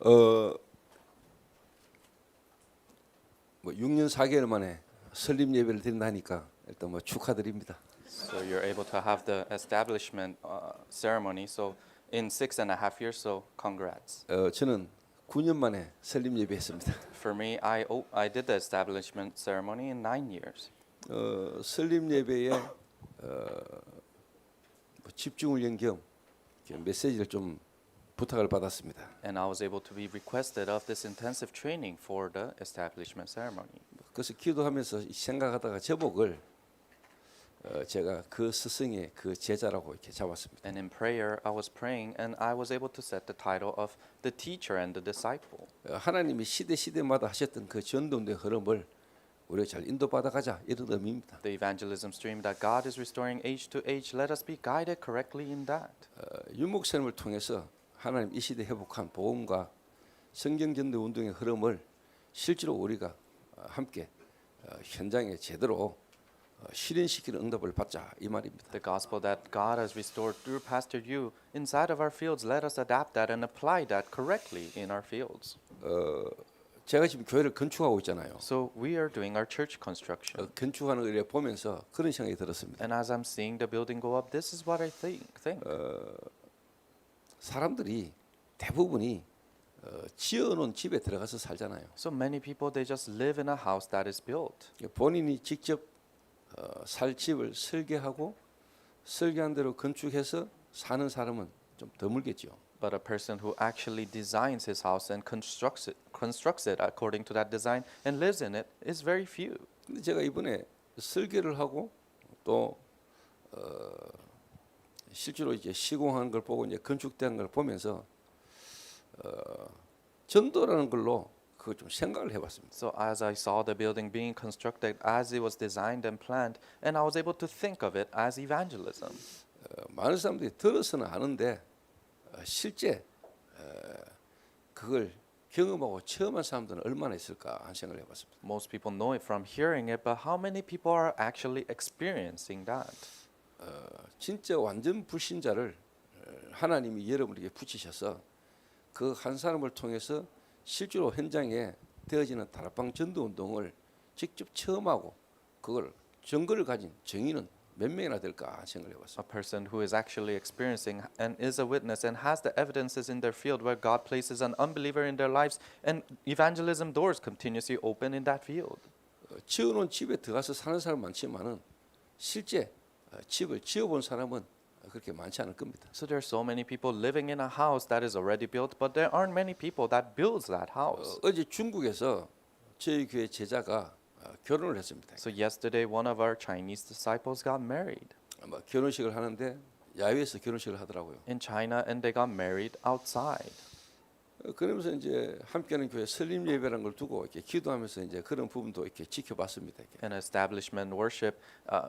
어, 뭐 6년 4개월 만에 설립 예배를 드린다니까 일단 뭐 축하드립니다. So you're able to have the establishment ceremony. So in 6.5 years. So congrats. 저는 9년 만에 설립 예배했습니다. For me, I did the establishment ceremony in 9 years. 설립 예배에 뭐 집중을 연겸 메시지를 좀 부탁을 받았습니다. And I was able to be requested of this intensive training for the establishment ceremony. 그래서 기도하면서 생각하다가 제목을 제가 그 스승의 그 제자라고 이렇게 잡았습니다. And in prayer, I was praying, and I was able to set the title of the teacher and the disciple. 하나님이 시대마다 하셨던 그 전도의 흐름을 우리가 잘 인도받아 가자 이런 의미입니다. The evangelism stream that God is restoring age to age, let us be guided correctly in that. 윤목사님을 통해서 하나님 이 시대 회복한 복음과 성경 전도 운동의 흐름을 실제로 우리가 함께 현장에 제대로 실현시키는 응답을 받자 이 말입니다. The gospel that God has restored through Pastor Yu inside of our fields, let us adapt that and apply that correctly in our fields. 제가 지금 교회를 건축하고 있잖아요. So we are doing our church construction. 건축하는 걸 보면서 그런 생각이 들었습니다. And as I'm seeing the building go up, this is what I think. 사람들이 대부분이 지어놓은 집에 들어가서 살잖아요. So many people, they just live in a house that is built. 본인이 직접 살 집을 설계하고 설계한 대로 건축해서 사는 사람은 좀 드물겠죠. But a person who actually designs his house and constructs it according to that design and lives in it is very few. 근데 제가 이번에 설계를 하고 또 실제로 이제 시공한 걸 보고 이제 건축된 걸 보면서 전도라는 걸로 그거 좀 생각을 해봤습니다. So as I saw the building being constructed as it was designed and planned, and I was able to think of it as evangelism. 많은 사람들이 들어서는 아는데 실제 그걸 경험하고 체험한 사람들은 얼마나 있을까 하는 생각을 해봤습니다. Most people know it from hearing it, but how many people are actually experiencing that? 진짜 완전 불신자를 하나님이 여러분에게 붙이셔서 그 한 사람을 통해서 실제로 현장에 되어지는 다락방 전도 운동을 직접 체험하고 그걸 증거를 가진 증인은 몇 명이나 될까 생각을 해봤습니다. A person who is actually experiencing and is a witness and has the evidences in their field where God places an unbeliever in their lives, and evangelism doors continuously open in that field. 지어놓은 집에 들어가서 사는 사람 많지만은 실제 집을 지어본 사람은 그렇게 많지 않을 겁니다. So there are so many people living in a house that is already built, but there aren't many people that builds that house. 어제 중국에서 저희 교회 제자가 결혼을 했습니다. So yesterday, one of our Chinese disciples got married 결혼식을 하는데 야외에서 결혼식을 하더라고요. in China, and they got married outside. 그러면서 이제 함께하는 교회 설립 예배라는 걸 두고 이렇게 기도하면서 이제 그런 부분도 이렇게 지켜봤습니다. 이렇게. And establishment worship,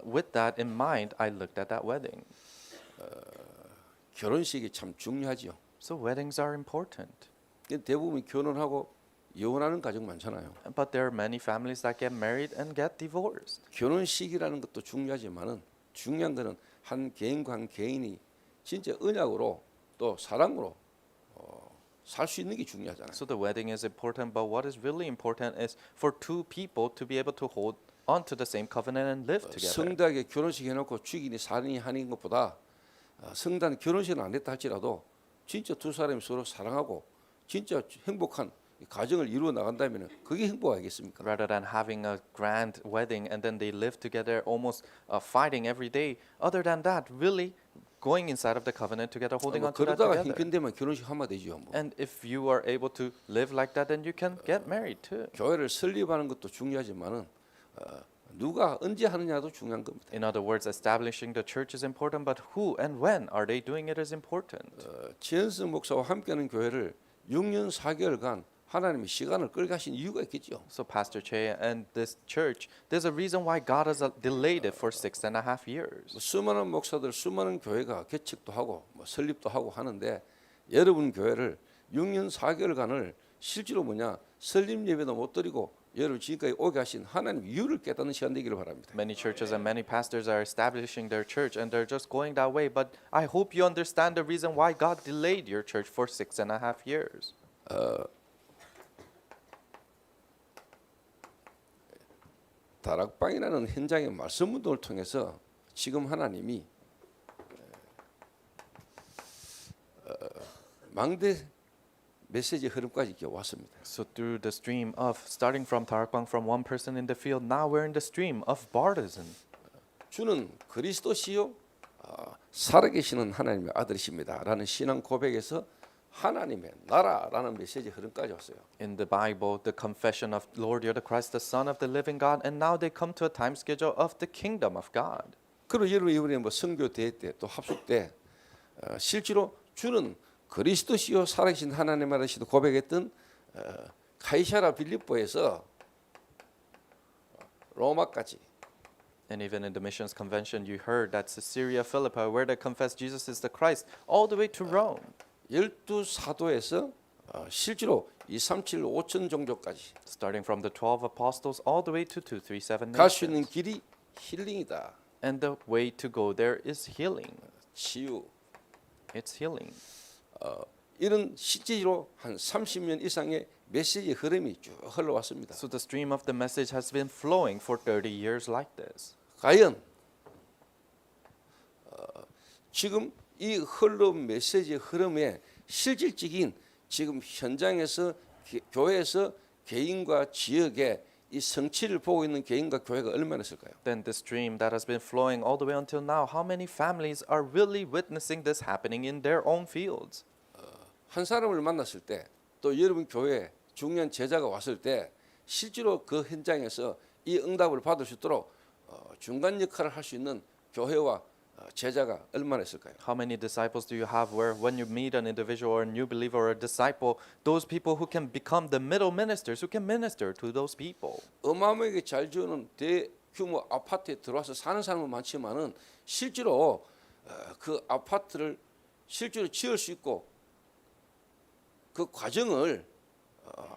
with that in mind, I looked at that wedding. 결혼식이 참 중요하지요. So weddings are important. 대부분 결혼하고 이혼하는 가정 많잖아요. But there are many families that get married and get divorced. 결혼식이라는 것도 중요하지만은 중요한 거는 한 개인과 한 개인이 진짜 언약으로 또 사랑으로 살 수 있는 게 중요하잖아요. So the wedding is important, but what is really important is for two people to be able to hold on to the same covenant and live together. 성당에 결혼식 해놓고 죽이니 살인이 하는 것보다 성당 결혼식은 안 됐다 할지라도 진짜 두 사람이 서로 사랑하고 진짜 행복한 가정을 이루어 나간다면 그게 행복 아니겠습니까? Rather than having a grand wedding and then they live together almost fighting every day. Other than that, really going inside of the covenant together, holding on to that 그러다가 together. 형편되면 결혼식 하면 되죠. 뭐. And if you are able to live like that, then you can get married too. 교회를 설립하는 것도 중요하지만은 누가 언제 하느냐도 중요한 겁니다. In other words, establishing the church is important, but who and when are they doing it is important. 최현수 목사와 함께하는 교회를 6년 4개월간 하나님이 시간을 끌게 하신 이유가 있겠죠. So Pastor Che and this church, there's a reason why God has delayed it for 6.5 years. 수많은 목사들, 수많은 교회가 개척도 하고 설립도 하고 하는데 여러분 교회를 6년 4개월간을 실제로 설립 예배도 못 드리고 여러분 지금까지 오게 하신 하나님 이유를 깨닫는 시간 되기를 바랍니다. Many churches and many pastors are establishing their church and they're just going that way. But I hope you understand the reason why God delayed your church for 6.5 years. 다락방이라는 현장의 말씀 운동을 통해서 지금 하나님이 망대 메시지 흐름까지 이렇게 왔습니다. So through the stream of starting from Tarakbang from one person in the field, now we're in the stream of Bartism. 주는 그리스도시요 살아계시는 하나님의 아들이십니다라는 신앙 고백에서 하나님의 나라라는 메시지 흐름까지 왔어요. In the Bible, the confession of Lord, you're the Christ, the Son of the living God, and now they come to a time schedule of the kingdom of God. 그리고 여러분 이번에 뭐 선교 대회 때 또 합숙 때 실제로 주는 그리스도시요 살아계신 하나님 아들이시도 고백했던 카이사라 빌립보에서 로마까지 And even in the missions convention, you heard that's Caesarea Philippi, where they confess Jesus is the Christ, all the way to Rome. 12사도에서 실제로 237 5천 종족까지 Starting from the 12 apostles all the way to 237 갈 수 있는 nations. 길이 힐링이다. And the way to go there is healing. 치유. It's healing. 이런 실제로 한 30년 이상의 메시지 흐름이 쭉 흘러왔습니다. So the stream of the message has been flowing for 30 years like this. 과연 지금 이 흘러온 메시지 흐름에 실질적인 지금 현장에서 교회에서 개인과 지역의 이 성취를 보고 있는 개인과 교회가 얼마나 있을까요? Then the stream that has been flowing all the way until now, how many families are really witnessing this happening in their own fields? 한 사람을 만났을 때 또 여러분 교회에 중요한 제자가 왔을 때 실제로 그 현장에서 이 응답을 받을 수 있도록 중간 역할을 할 수 있는 교회와 제자가 얼마나 있을까요? How many disciples do you have where when you meet an individual or a new believer or a disciple, those people who can become the middle ministers who can minister to those people? 어마어마하게 잘 지어놓은 대규모 아파트에 들어와서 사는 사람은 많지만은 실제로 그 아파트를 실제로 지을 수 있고 그 과정을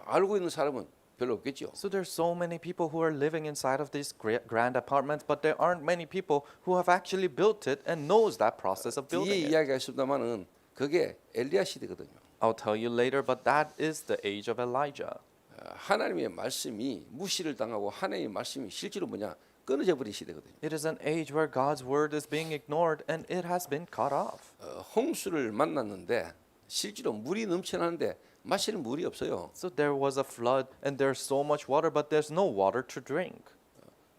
알고 있는 사람은 별로 없겠죠. So there's so many people who are living inside of these grand apartments, but there aren't many people who have actually built it and knows that process of 뒤에 building it. 이야기가 있습니다만은 그게 엘리야 시대거든요. I'll tell you later, but that is the age of Elijah. 하나님의 말씀이 무시를 당하고 하나님의 말씀이 실제로 뭐냐 끊어져 버린 시대거든요. It is an age where God's word is being ignored and it has been cut off. 홍수를 만났는데 실제로 물이 넘쳐나는데 마실 물이 없어요. So there was a flood and there's so much water, but there's no water to drink.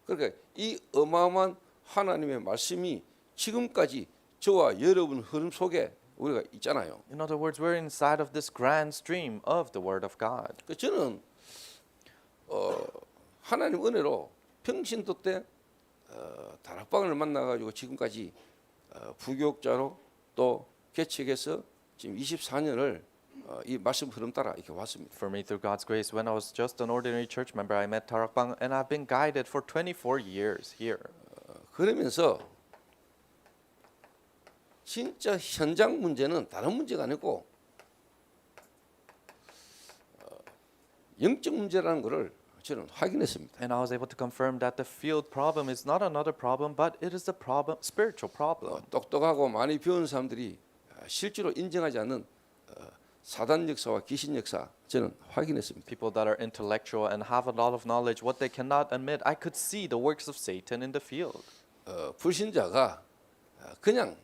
그러니까 이 어마어마한 하나님의 말씀이 지금까지 저와 여러분 흐름 속에 우리가 있잖아요. In other words, we're inside of this grand stream of the word of God. 저는 하나님 은혜로 평신도 때 다락방을 만나가지고 지금까지 부교육자로 또 개척해서 지금 24년을 이 말씀 흐름 따라 이렇게 왔습니다. For me, through God's grace, when I was just an ordinary church member, I met Tarakbang and I've been guided for 24 years here. 그러면서 진짜 현장 문제는 다른 문제가 아니고 영적 문제라는 것을 저는 확인했습니다. And I was able to confirm that the field problem is not another problem, but it is a problem, spiritual problem. 똑똑하고 많이 배운 사람들이 실제로 인정하지 않는 사단 역사와 귀신 역사 저는 확인했습니다. People that are intellectual and have a lot of knowledge, what they cannot admit, I could see the works of Satan in the field. 불신자가 그냥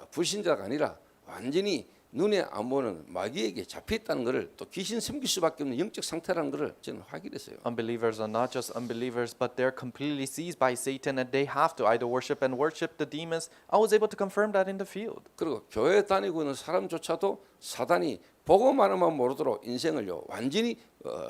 불신자가 아니라 완전히 눈에 안 보는 마귀에게 잡혀있다는 것을 또 귀신 섬길 수밖에 없는 영적 상태라는 것을 저는 확인했어요. Unbelievers are not just unbelievers, but they're completely seized by Satan and they have to either worship the demons. I was able to confirm that in the field. 그리고 교회 다니고 있는 사람조차도 사단이 복음만만 모르도록 인생을요 완전히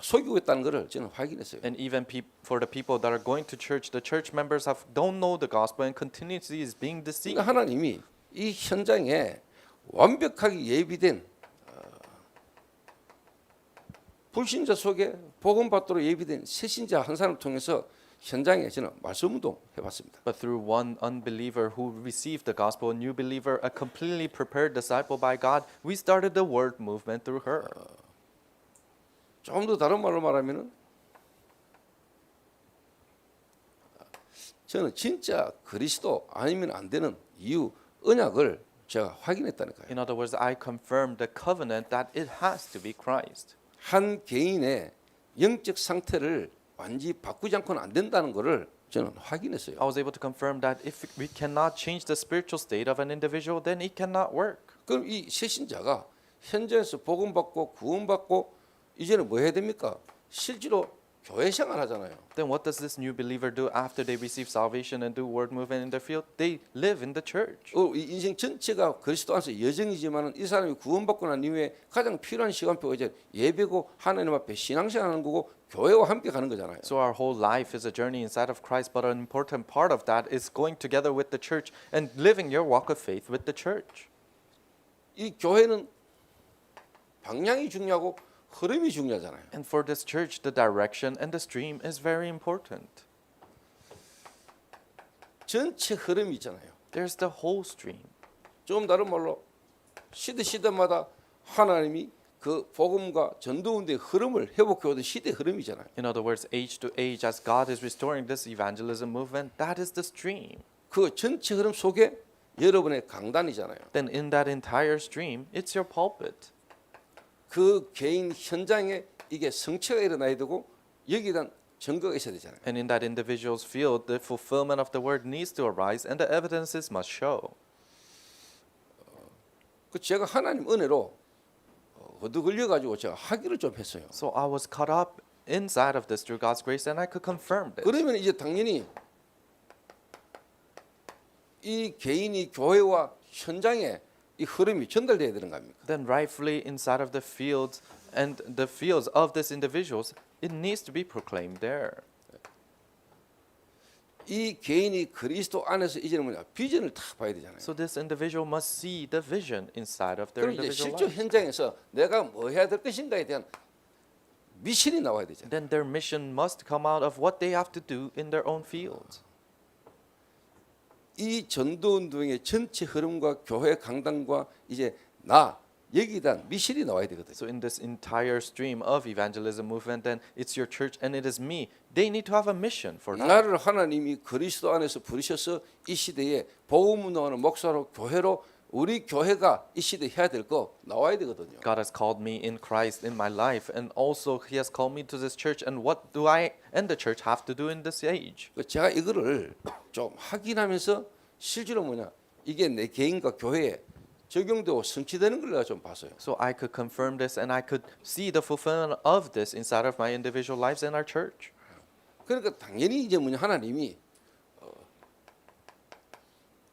속이고 있다는 것을 저는 확인했어요. And even for the people that are going to church, the church members don't know the gospel and continuously is being deceived. 그러니까 하나님이 이 현장에 완벽하게 예비된 불신자 속에 복음 받도록 예비된 새신자 한 사람을 통해서 현장에 저는 말씀 운동 해봤습니다. But through one unbeliever who received the gospel, a new believer, a completely prepared disciple by God, we started the word movement through her. 좀 더 다른 말로 말하면은 저는 진짜 그리스도 아니면 안 되는 이유 언약을 제가 확인했다니까요. In other words, I confirmed the covenant that it has to be Christ. 한 개인의 영적 상태를 완전히 바꾸지 않고는 안 된다는 것을 저는 확인했어요. I was able to confirm that if we cannot change the spiritual state of an individual, then it cannot work. 그럼 이 새신자가 현장에서 복음 받고 구원 받고 이제는 뭐 해야 됩니까? 실제로 교회 생활 하잖아요. Then what does this new believer do after they receive salvation and do word movement in their field? They live in the church. 이 인생 전체가 그리스도 안에서 여정이지만은 이 사람이 구원받고 난 이후에 가장 필요한 시간표가 이제 예배고 하나님 앞에 신앙생활하는 거고 교회와 함께 가는 거잖아요. So our whole life is a journey inside of Christ, but an important part of that is going together with the church and living your walk of faith with the church. 이 교회는 방향이 중요하고 흐름이 중요하잖아요. And for this church, the direction and the stream is very important. 전체 흐름이 있잖아요. There's the whole stream. 좀 다른 말로 시대마다 하나님이 그 복음과 전도운동의 흐름을 회복해 오던 시대 흐름이잖아요. In other words, age to age, as God is restoring this evangelism movement, that is the stream. 그 전체 흐름 속에 여러분의 강단이잖아요. Then in that entire stream, it's your pulpit. 그 개인 현장에 이게 성취가 일어나야 되고 여기에 대한 증거가 있어야 되잖아요. And in that individual's field, the fulfillment of the word needs to arise and the evidences must show. 그 제가 하나님 은혜로 얻어걸려 가지고 제가 학위를 좀 했어요. So I was caught up inside of this through God's grace and I could confirm this. 그러면 이제 당연히 이 개인이 교회와 현장에 이 흐름이 전달돼야 되는 거 아닙니까? Then rightfully inside of the fields and the fields of these individuals, it needs to be proclaimed there. 이 개인이 그리스도 안에서 이제는 뭐냐 비전을 딱 봐야 되잖아요. So this individual must see the vision inside of their 그럼 이제 individual 실제 life. 현장에서 내가 뭐 해야 될 것인가에 대한 미션이 나와야 되잖아요. Then their mission must come out of what they have to do in their own fields. 이 전도운동의 전체 흐름과 교회 강단과 이제 나 여기에 대한 미션이 나와야 되거든요. So in this entire stream of evangelism movement, then it's your church and it is me. They need to have a mission for that. 나를 하나님이 그리스도 안에서 부르셔서 이 시대에 복음 운동하는 목사로 교회로 우리 교회가 이 시대에 해야 될 거 나와야 되거든요. God has called me in Christ in my life, and also He has called me to this church. And what do I and the church have to do in this age? 제가 이거를 좀 확인하면서 실제로 뭐냐 이게 내 개인과 교회에 적용되고 성취되는 걸 내가 좀 봤어요. So I could confirm this, and I could see the fulfillment of this inside of my individual lives and our church. 그러니까 당연히 이제 뭐냐 하나님이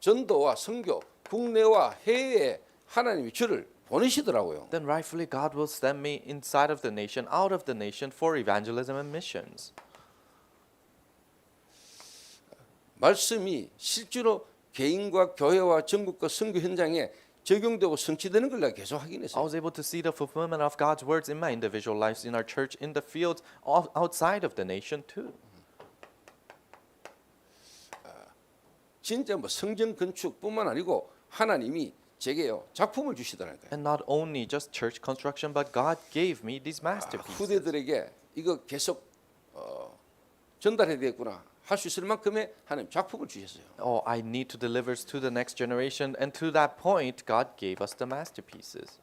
전도와 선교 국내와 해외에 하나님이 저를 보내시더라고요. Then rightfully God will send me inside of the nation, out of the nation for evangelism and missions. 말씀이 실제로 개인과 교회와 전국과 선교 현장에 적용되고 성취되는 걸 내가 계속 I 확인했어요. was able to see the fulfillment of God's words in my individual lives, in our church, in the fields, outside of the nation too. 진짜 뭐 성전 건축뿐만 아니고 하나님이 제게요 작품을 주시더라니까요. And not only just church construction, but God gave me these masterpieces. 후대들에게 이거 계속 전달해야 되겠구나 할 수 있을 만큼의 하나님 작품을 주셨어요. Oh, I need to deliver to the next generation, and to that point, God gave us the masterpieces.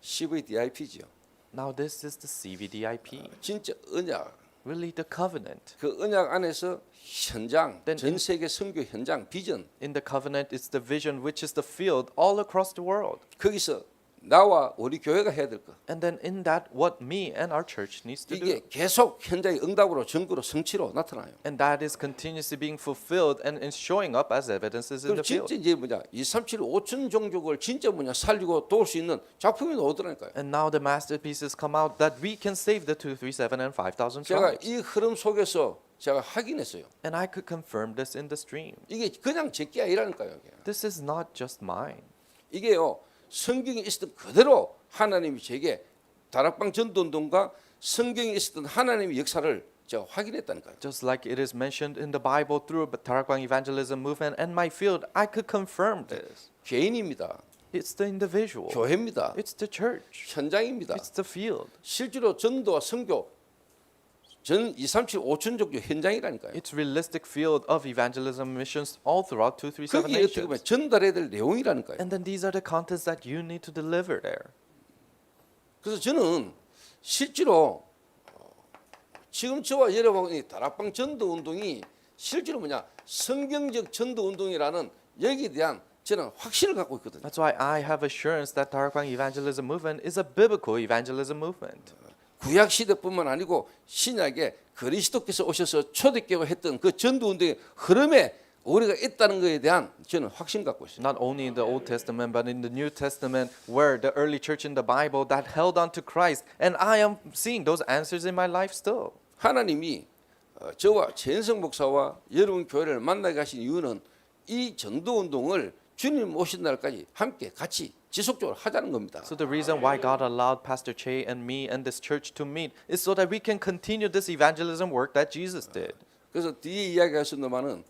CVDIP죠. Now this is the CVDIP, 진짜 언약. really the covenant. 그 언약 안에서 현장, Then 전 세계 선교 현장 비전 In the covenant, it's the vision, which is the field all across the world. 거기서 나와 우리 교회가 해야 될 것. And then in that, what me and our church needs to do. 이게 계속 현장의 응답으로 증거로 성취로 나타나요. And that is continuously being fulfilled and showing up as evidences in 그리고 the field. 진짜 이제 뭐냐 2, 3, 7, 5천 종족을 진짜 뭐냐 살리고 도울 수 있는 작품이 나오더라니까요. And now the masterpieces come out that we can save the 237 and 5,000 제가 tribes. 이 흐름 속에서 제가 확인했어요. And I could confirm this in the stream. 이게 그냥 제게 아니라니까요. 이게. This is not just mine. 이게요 성경에 있었던 그대로 하나님이 제게 다락방 전도운동과 성경에 있었던 하나님의 역사를 제가 확인했다니까요. Just like it is mentioned in the Bible through Tarakbang evangelism movement and my field, I could confirm this. 개인입니다. It's the individual. 교회입니다. It's the church. 현장입니다. It's the field. 실제로 전도와 선교 전 2, 3, 7, 5천 종족 현장이라니까요. It's realistic field of evangelism missions all throughout 237 그게 어떻게 보면 nations. 전달해야 될 내용이라니까요. And then these are the contents that you need to deliver there. 그래서 저는 실제로 지금 저와 여러분이 다락방 전도 운동이 실제로 뭐냐 성경적 전도 운동이라는 여기에 대한 저는 확신을 갖고 있거든요. That's why I have assurance that Tarakpang evangelism movement is a biblical evangelism movement. 구약 시대뿐만 아니고 신약에 그리스도께서 오셔서 초대교회 했던 그 전도 운동의 흐름에 우리가 있다는 것에 대한 저는 확신 갖고 있어요. Not only in the Old Testament, but in the New Testament, where the early church in the Bible that held on to Christ, and I am seeing those answers in my life still. 하나님이 저와 최현성 목사와 여러분 교회를 만나게 하신 이유는 이 전도 운동을 주님 오신 날까지 함께 같이 지속적으로 하자는 겁니다. So the reason why God allowed Pastor Che and me and this church to meet is so that we can continue this evangelism work that Jesus did. 그래서 뒤에 이야기하셨는데만은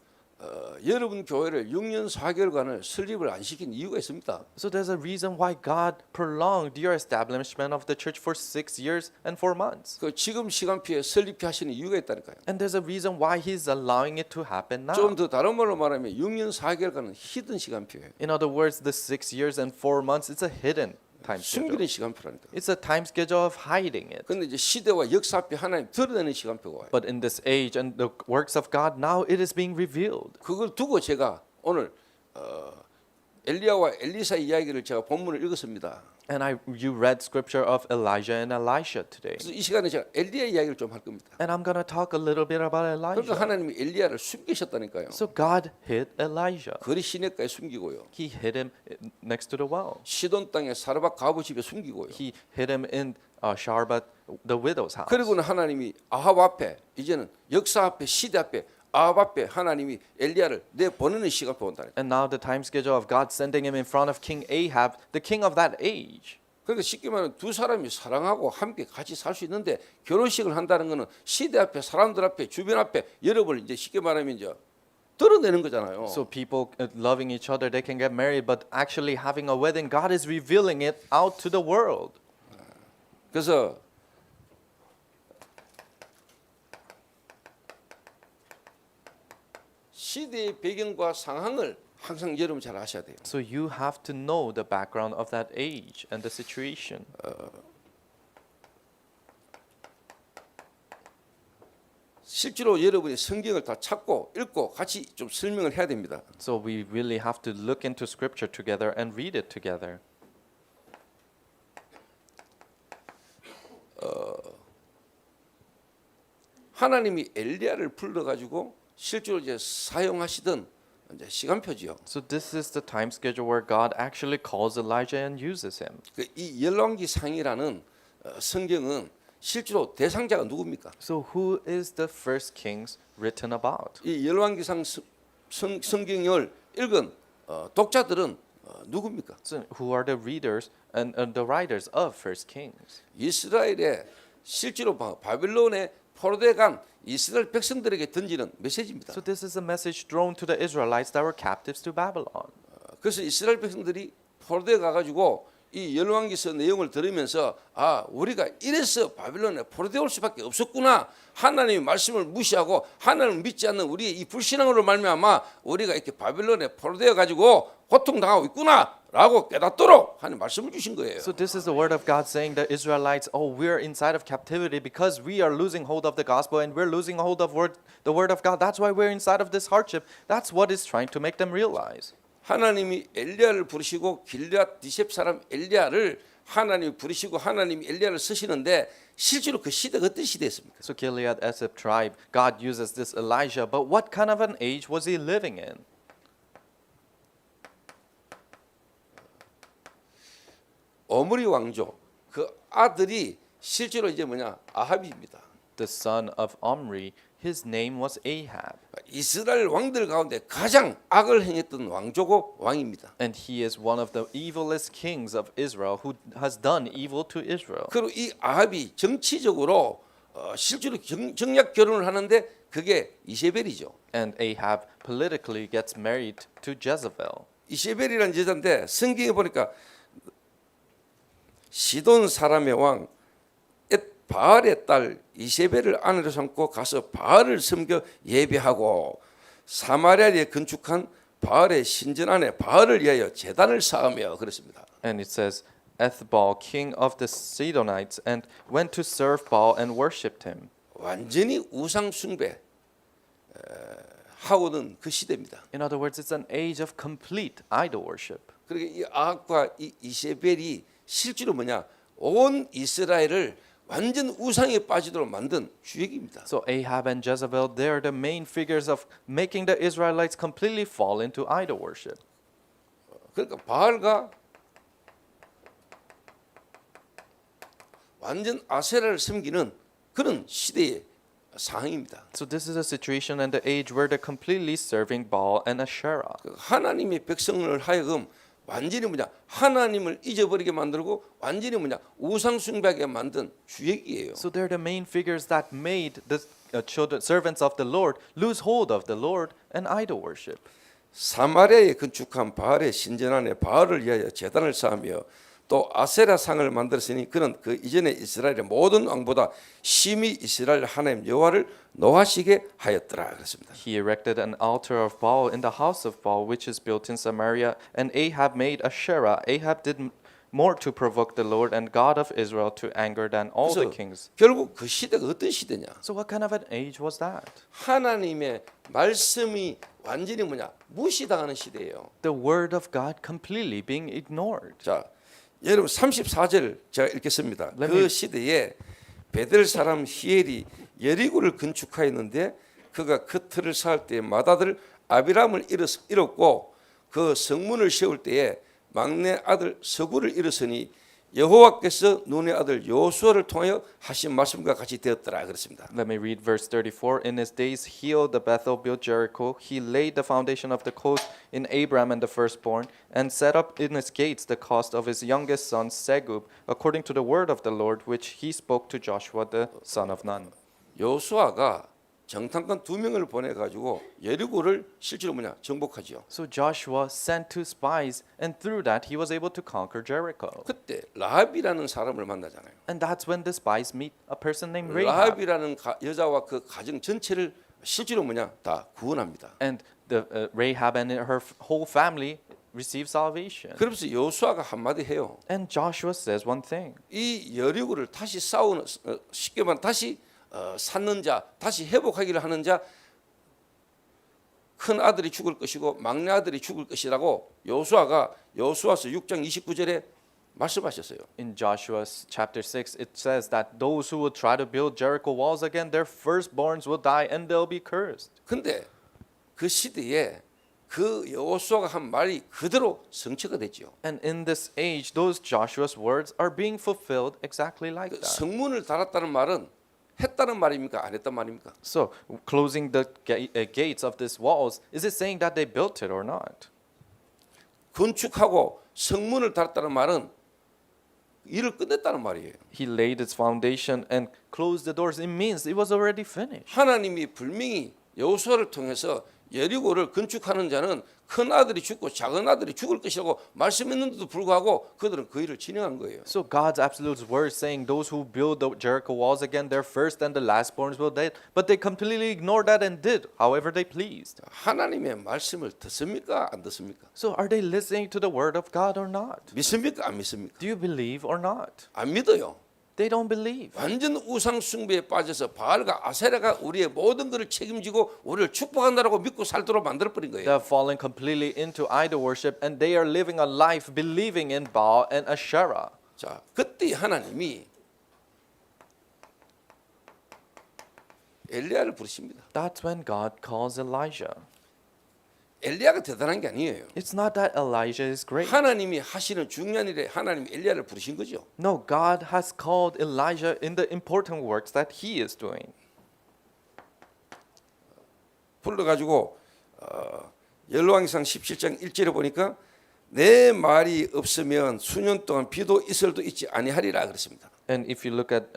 여러분 교회를 6년 4개월간을 설립을 안 시킨 이유가 있습니다. So there's a reason why God prolonged your establishment of the church for 6 years and 4 months. 그 지금 시간표에 설립해 하시는 이유가 있다니까요. And there's a reason why He's allowing it to happen now. 좀 더 다른 말로 말하면 6년 4개월간은 히든 시간표예요. In other words, the 6 years and 4 months, it's a hidden time 숨기는 schedule. 시간표라니까. It's a time schedule of hiding it. 그런데 이제 시대와 역사 앞에 하나님 드러내는 시간표가 와요. But in this age and the works of God, now it is being revealed. 그걸 두고 제가 오늘 엘리야와 엘리사 이야기를 제가 본문을 읽었습니다. And you read scripture of Elijah and Elisha today. 그래서 이 시간에 제가 엘리야 이야기를 좀 할 겁니다. And I'm going to talk a little bit about 그러니까 Elijah. 하나님이 엘리야를 숨기셨다니까요. So God hid Elijah. 거리 시내가에 숨기고요. He hid him next to the well. 시돈 땅에 사르밧 가부 집에 숨기고요. He hid him in Sharbat, the widow's house. 그리고는 하나님이 아합 앞에 이제는 역사 앞에 시대 앞에 아합 앞에 하나님이 엘리야를 내보내는 시간표 온다니까. And now the time schedule of God sending him in front of King Ahab, the king of that age. 그러니까 쉽게 말하면 두 사람이 사랑하고 함께 같이 살 수 있는데 결혼식을 한다는 것은 시대 앞에 사람들 앞에 주변 앞에 여러분을 이제 쉽게 말하면 이제 드러내는 거잖아요. So people loving each other, they can get married, but actually having a wedding, God is revealing it out to the world. 그래서 시대의 배경과 상황을 항상 여러분 잘 아셔야 돼요. So you have to know the background of that age and the situation. 실제로 여러분이 성경을 다 찾고 읽고 같이 좀 설명을 해야 됩니다. So we really have to look into scripture together and read it together. 하나님이 엘리야를 불러 가지고 실제로 이제 사용하시던 이제 시간표지요. So this is the time schedule where God actually calls Elijah and uses him. 이 열왕기상이라는 성경은 실제로 대상자가 누굽니까? So who is the first kings written about? 이 열왕기상 성경을 읽은 독자들은 누굽니까? So who are the readers and the writers of First Kings? 이스라엘의 실제로 바빌론의 포로되어 간 이스라엘 백성들에게 던지는 메시지입니다. So this is a message thrown to the Israelites that were captives to Babylon. 그래서 이스라엘 백성들이 포로되어 가가지고 이 열왕기서 내용을 들으면서 아 우리가 이래서 바빌론에 포로되어 올 수밖에 없었구나. 하나님의 말씀을 무시하고 하나님을 믿지 않는 우리의 이 불신앙으로 말미암아 우리가 이렇게 바빌론에 포로되어 가지고 고통당하고 있구나라고 깨닫도록 하나님 말씀을 주신 거예요. So this is the word of God saying the Israelites, oh, we're inside of captivity because we are losing hold of the gospel and we're losing hold of the word of God. That's why we're inside of this hardship. That's what is trying to make them realize. 하나님이 엘리야를 부르시고 길앗 디셉 사람 엘리야를 하나님이 부르시고 하나님이 엘리야를 쓰시는데 실제로 그 시대가 어떤 시대였습니까? So Gilead Esep tribe, God uses this Elijah, but what kind of an age was he living in? 오므리 왕조 그 아들이 실제로 이제 뭐냐 아합입니다. The son of Omri, his name was Ahab. 이스라엘 왕들 가운데 가장 악을 행했던 왕조고 왕입니다. And he is one of the evilest kings of Israel who has done evil to Israel. 그리고 이 아합이 정치적으로 실제로 정략 결혼을 하는데 그게 이세벨이죠. And Ahab politically gets married to Jezebel. 이세벨이라는 여자인데 성경에 보니까 시돈 사람의 왕 바알의 딸 이세벨을 아내로 삼고 가서 바알을 섬겨 예배하고 사마리아에 건축한 바알의 신전 안에 바알을 위하여 제단을 쌓으며 그랬습니다. And it says Ethbaal, king of the Sidonites, and went to serve Baal and worshipped him. 완전히 우상 숭배 하고는 그 시대입니다. In other words, it's an age of complete idol worship. 그러니까 이 아합과 이 이세벨이 실제로 뭐냐? 온 이스라엘을 완전 우상에 빠지도록 만든 주역입니다. So Ahab and Jezebel, they are the main figures of making the Israelites completely fall into idol worship. 그러니까 바알과 완전 아세라를 섬기는 그런 시대의 상황입니다. So this is a situation and the age where they're completely serving Baal and Asherah. 하나님의 백성을 하여금 완전히 뭐냐 하나님을 잊어버리게 만들고 완전히 뭐냐 우상 숭배하게 만든 주역이에요. So they're the main figures that made the children, servants of the Lord lose hold of the Lord and idol worship. 사마리아에 건축한 바알의 신전 안에 바알을 위하여 제단을 쌓으며 또 아세라 상을 만들었으니 그는 그 이전에 이스라엘의 모든 왕보다 심히 이스라엘 하나님 여호와를 노하시게 하였더라 그랬습니다. He erected an altar of Baal in the house of Baal, which is built in Samaria, and Ahab made Asherah. Ahab did more to provoke the Lord and God of Israel to anger than all the 그래서 kings. 결국 그 시대가 어떤 시대냐? So what kind of an age was that? 하나님의 말씀이 완전히 뭐냐 무시당하는 시대예요. The word of God completely being ignored. 자, 여러분 34절 제가 읽겠습니다. Let 그 me- 시대에 베델 사람 히엘이 여리고를 건축하였는데 그가 그 틀을 쌓을 때에 맏아들 아비람을 잃었고 그 성문을 세울 때에 막내 아들 서구를 잃었으니 여호와께서 눈의 아들 여호수아를 통하여 하신 말씀과 같이 되었더라 그랬습니다. Let me read verse 34. In his days, Hiel the Bethel built Jericho. He laid the foundation of the coast in Abram and the firstborn, and set up in its gates the cost of his youngest son Segub, according to the word of the Lord which he spoke to Joshua the son of Nun. 여호수아가 정탐관 2명을 보내 가지고 여리고를 실제로 뭐냐 정복하지요. So Joshua sent 2 spies, and through that he was able to conquer Jericho. 그때 라합이라는 사람을 만나잖아요. And that's when the spies meet a person named Rahab. 라합이라는 여자와 그 가정 전체를 실제로 뭐냐 다 구원합니다. And the Rahab and her whole family receive salvation. 그러면서 여호수아가 한마디 해요. And Joshua says one thing. 이 여리고를 다시 싸우는 쉽게 말하면 다시 쌓는 자, 다시 회복하기를 하는 자, 큰 아들이 죽을 것이고 막내 아들이 죽을 것이라고 여호수아서 6장 29절에 말씀하셨어요. In Joshua chapter 6, it says that those who will try to build Jericho walls again, their firstborns will die and they'll be cursed. 근데 그 시대에 그 여호수아가 한 말이 그대로 성취가 됐죠. And in this age, those Joshua's words are being fulfilled exactly like that. 성문을 달았다는 말은 했다는 말입니까? 안 했단 말입니까? So, closing the gates of these walls, is it saying that they built it or not? 건축하고 성문을 달았다는 말은 일을 끝냈다는 말이에요. He laid its foundation and closed the doors. It means it was already finished. 하나님이 분명히 여호수아를 통해서 여리고를 건축하는 자는 큰 아들이 죽고 작은 아들이 죽을 것이라고 말씀했는데도 불구하고 그들은 그 일을 진행한 거예요. So God's absolute word saying those who build the Jericho walls again, their first and the lastborns will die. But they completely ignored that and did however they pleased. 하나님의 말씀을 듣습니까? 안 듣습니까? So are they listening to the word of God or not? 믿습니까? 안 믿습니까? Do you believe or not? 안 믿어요. They don't believe. 완전 우상 숭배에 빠져서 바알과 아세라가 우리의 모든 것을 책임지고 우리를 축복한다라고 믿고 살도록 만들어 버린 They 거예요. have fallen completely into idol worship and they are living a life believing in Baal and Asherah. 자, 그때 하나님이 엘리야를 부르십니다. That's when God calls Elijah. 엘리야가 대단한 게 아니에요. It's not that Elijah is great. 하나님이 하시는 중요한 일에 하나님이 엘리야를 부르신 거죠. No, God has called Elijah in the important works that he is doing. 불러가지고 열왕기상 17장 1절에 보니까 내 말이 없으면 수년 동안 비도 이슬도 있지 아니하리라 그랬습니다. And if you look at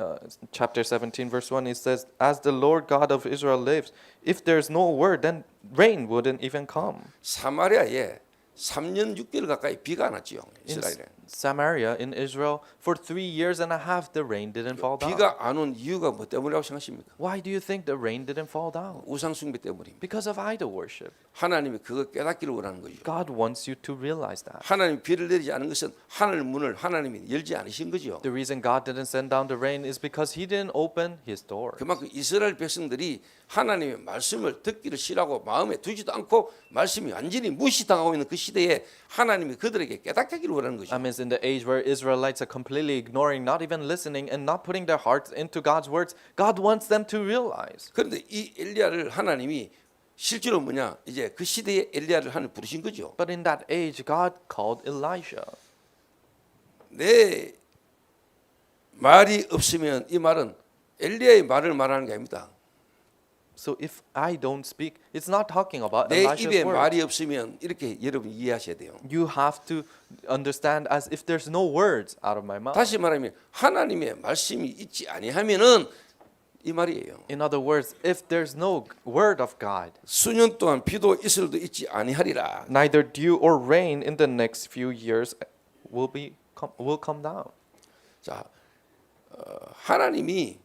chapter 17, verse 1, it says, As the Lord God of Israel lives, if there's no word, then rain wouldn't even come. 사마리아에 3년 6개월 가까이 비가 안 왔지요. 이스라엘에. Samaria in Israel for 3 years and a half, the rain didn't fall down. 비가 안 온 이유가 뭐 때문이라고 생각하십니까? Why do you think the rain didn't fall down? 우상 숭배 때문입니다. Because of idol worship. 하나님이 그거 깨닫기를 원하는 거죠. God wants you to realize that. 하나님 비를 내리지 않은 것은 하늘 문을 하나님이 열지 않으신 거죠. The reason God didn't send down the rain is because He didn't open His door. 그만큼 이스라엘 백성들이 하나님의 말씀을 듣기를 싫어하고 마음에 두지도 않고 말씀이 완전히 무시당하고 있는 그 시대에 하나님이 그들에게 깨닫게 하기를 원하는 거죠. That means in the age where Israelites are completely ignoring, not even listening, and not putting their hearts into God's words, God wants them to realize. 그런데 이 엘리야를 하나님이 실제로 뭐냐? 이제 그 시대에 엘리야를 하나님 부르신 거죠. But in that age, God called Elijah. 내 말이 없으면 이 말은 엘리야의 말을 말하는 게 아닙니다. So if I don't speak, it's not talking about 내 Elijah's 입에 words. 말이 없으면 이렇게 여러분 이해하셔야 돼요. You have to understand as if there's no words out of my mouth. 다시 말하면 하나님의 말씀이 있지 아니하면은 이 말이에요. In other words, if there's no word of God, 수년 동안 비도 이슬도 있지 아니하리라. neither dew or rain in the next few years will come down. 자, 하나님이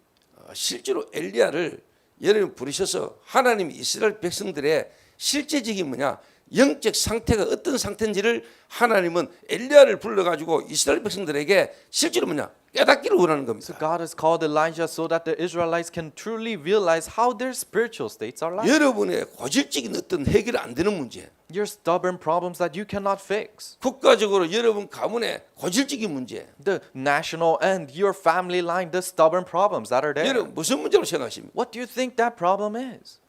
실제로 엘리야를 여러분 부르셔서 하나님이 이스라엘 백성들의 실제적인 뭐냐 영적 상태가 어떤 상태인지를 하나님은 엘리야를 불러가지고 이스라엘 백성들에게 실제로 뭐냐 깨닫기를 원하는 So 겁니다. God has called Elijah so that the Israelites can truly realize how their spiritual states are like. 여러분의 고질적인 어떤 해결 안 되는 문제, Your stubborn problems that you cannot fix. 국가적으로 여러분 가문의 고질적인 문제, The national and your family line, the stubborn problems that are there. 여러분 무슨 문제로 생각하십니까? What do you think that problem is?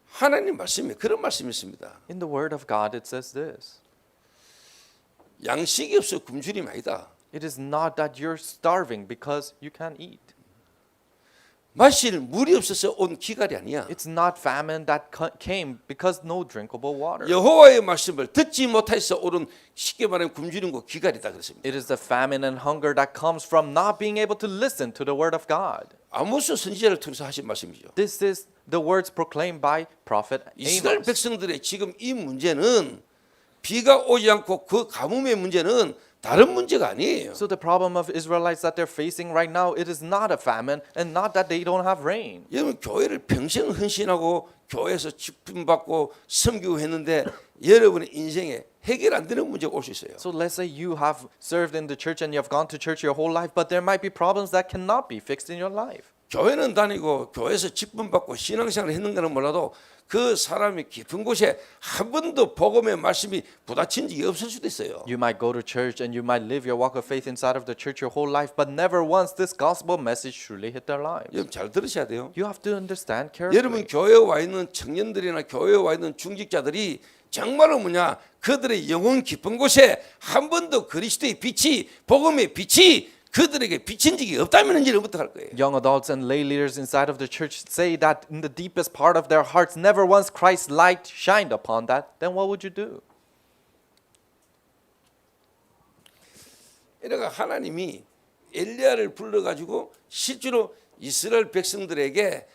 하나님 말씀에 그런 말씀이 있습니다. In the Word of God, it says this. 양식이 없어 굶주림이 아니다. It is not that you're starving because you can't eat. 마실 물이 없어서 온 기갈이 아니야. It's not famine that came because no drinkable water. 여호와의 말씀을 듣지 못해서 오른 쉽게 말하면 굶주림과 기갈이다 그랬습니다. It is the famine and hunger that comes from not being able to listen to the Word of God. 아모스 선지자를 통해서 하신 말씀이죠. This is the words proclaimed by prophet 이스라엘 Amos. 백성들의 지금 이 문제는 비가 오지 않고 그 가뭄의 문제는 다른 문제가 아니에요. So the problem of Israelites that they're facing right now, it is not a famine and not that they don't have rain. 여러분 교회를 평생 헌신하고 교회에서 직분받고 섬기고 했는데 여러분의 인생에 해결 안 되는 문제가 올 수 있어요. So let's say you have served in the church and you have gone to church your whole life, but there might be problems that cannot be fixed in your life. 교회는 다니고 교회에서 직분받고 신앙생활을 했는가는 몰라도 그 사람이 깊은 곳에 한 번도 복음의 말씀이 부딪힌 적이 없을 수도 있어요. You might go to church and you might live your walk of faith inside of the church your whole life, but never once this gospel message truly hit their lives. 여러분 잘 들으셔야 돼요. You have to understand 여러분 carefully. 교회에 와 있는 청년들이나 교회에 와 있는 중직자들이 정말로 뭐냐 그들의 영혼 깊은 곳에 한 번도 그리스도의 빛이 복음의 빛이 그들에게 비친 적이 없다면 이제 어떡할 거예요? Young adults and lay leaders inside of the church say that in the deepest part of their hearts, never once Christ's light shined upon that. Then what would you do? 이래가 하나님이 엘리야를 불러가지고 실제로 이스라엘 백성들에게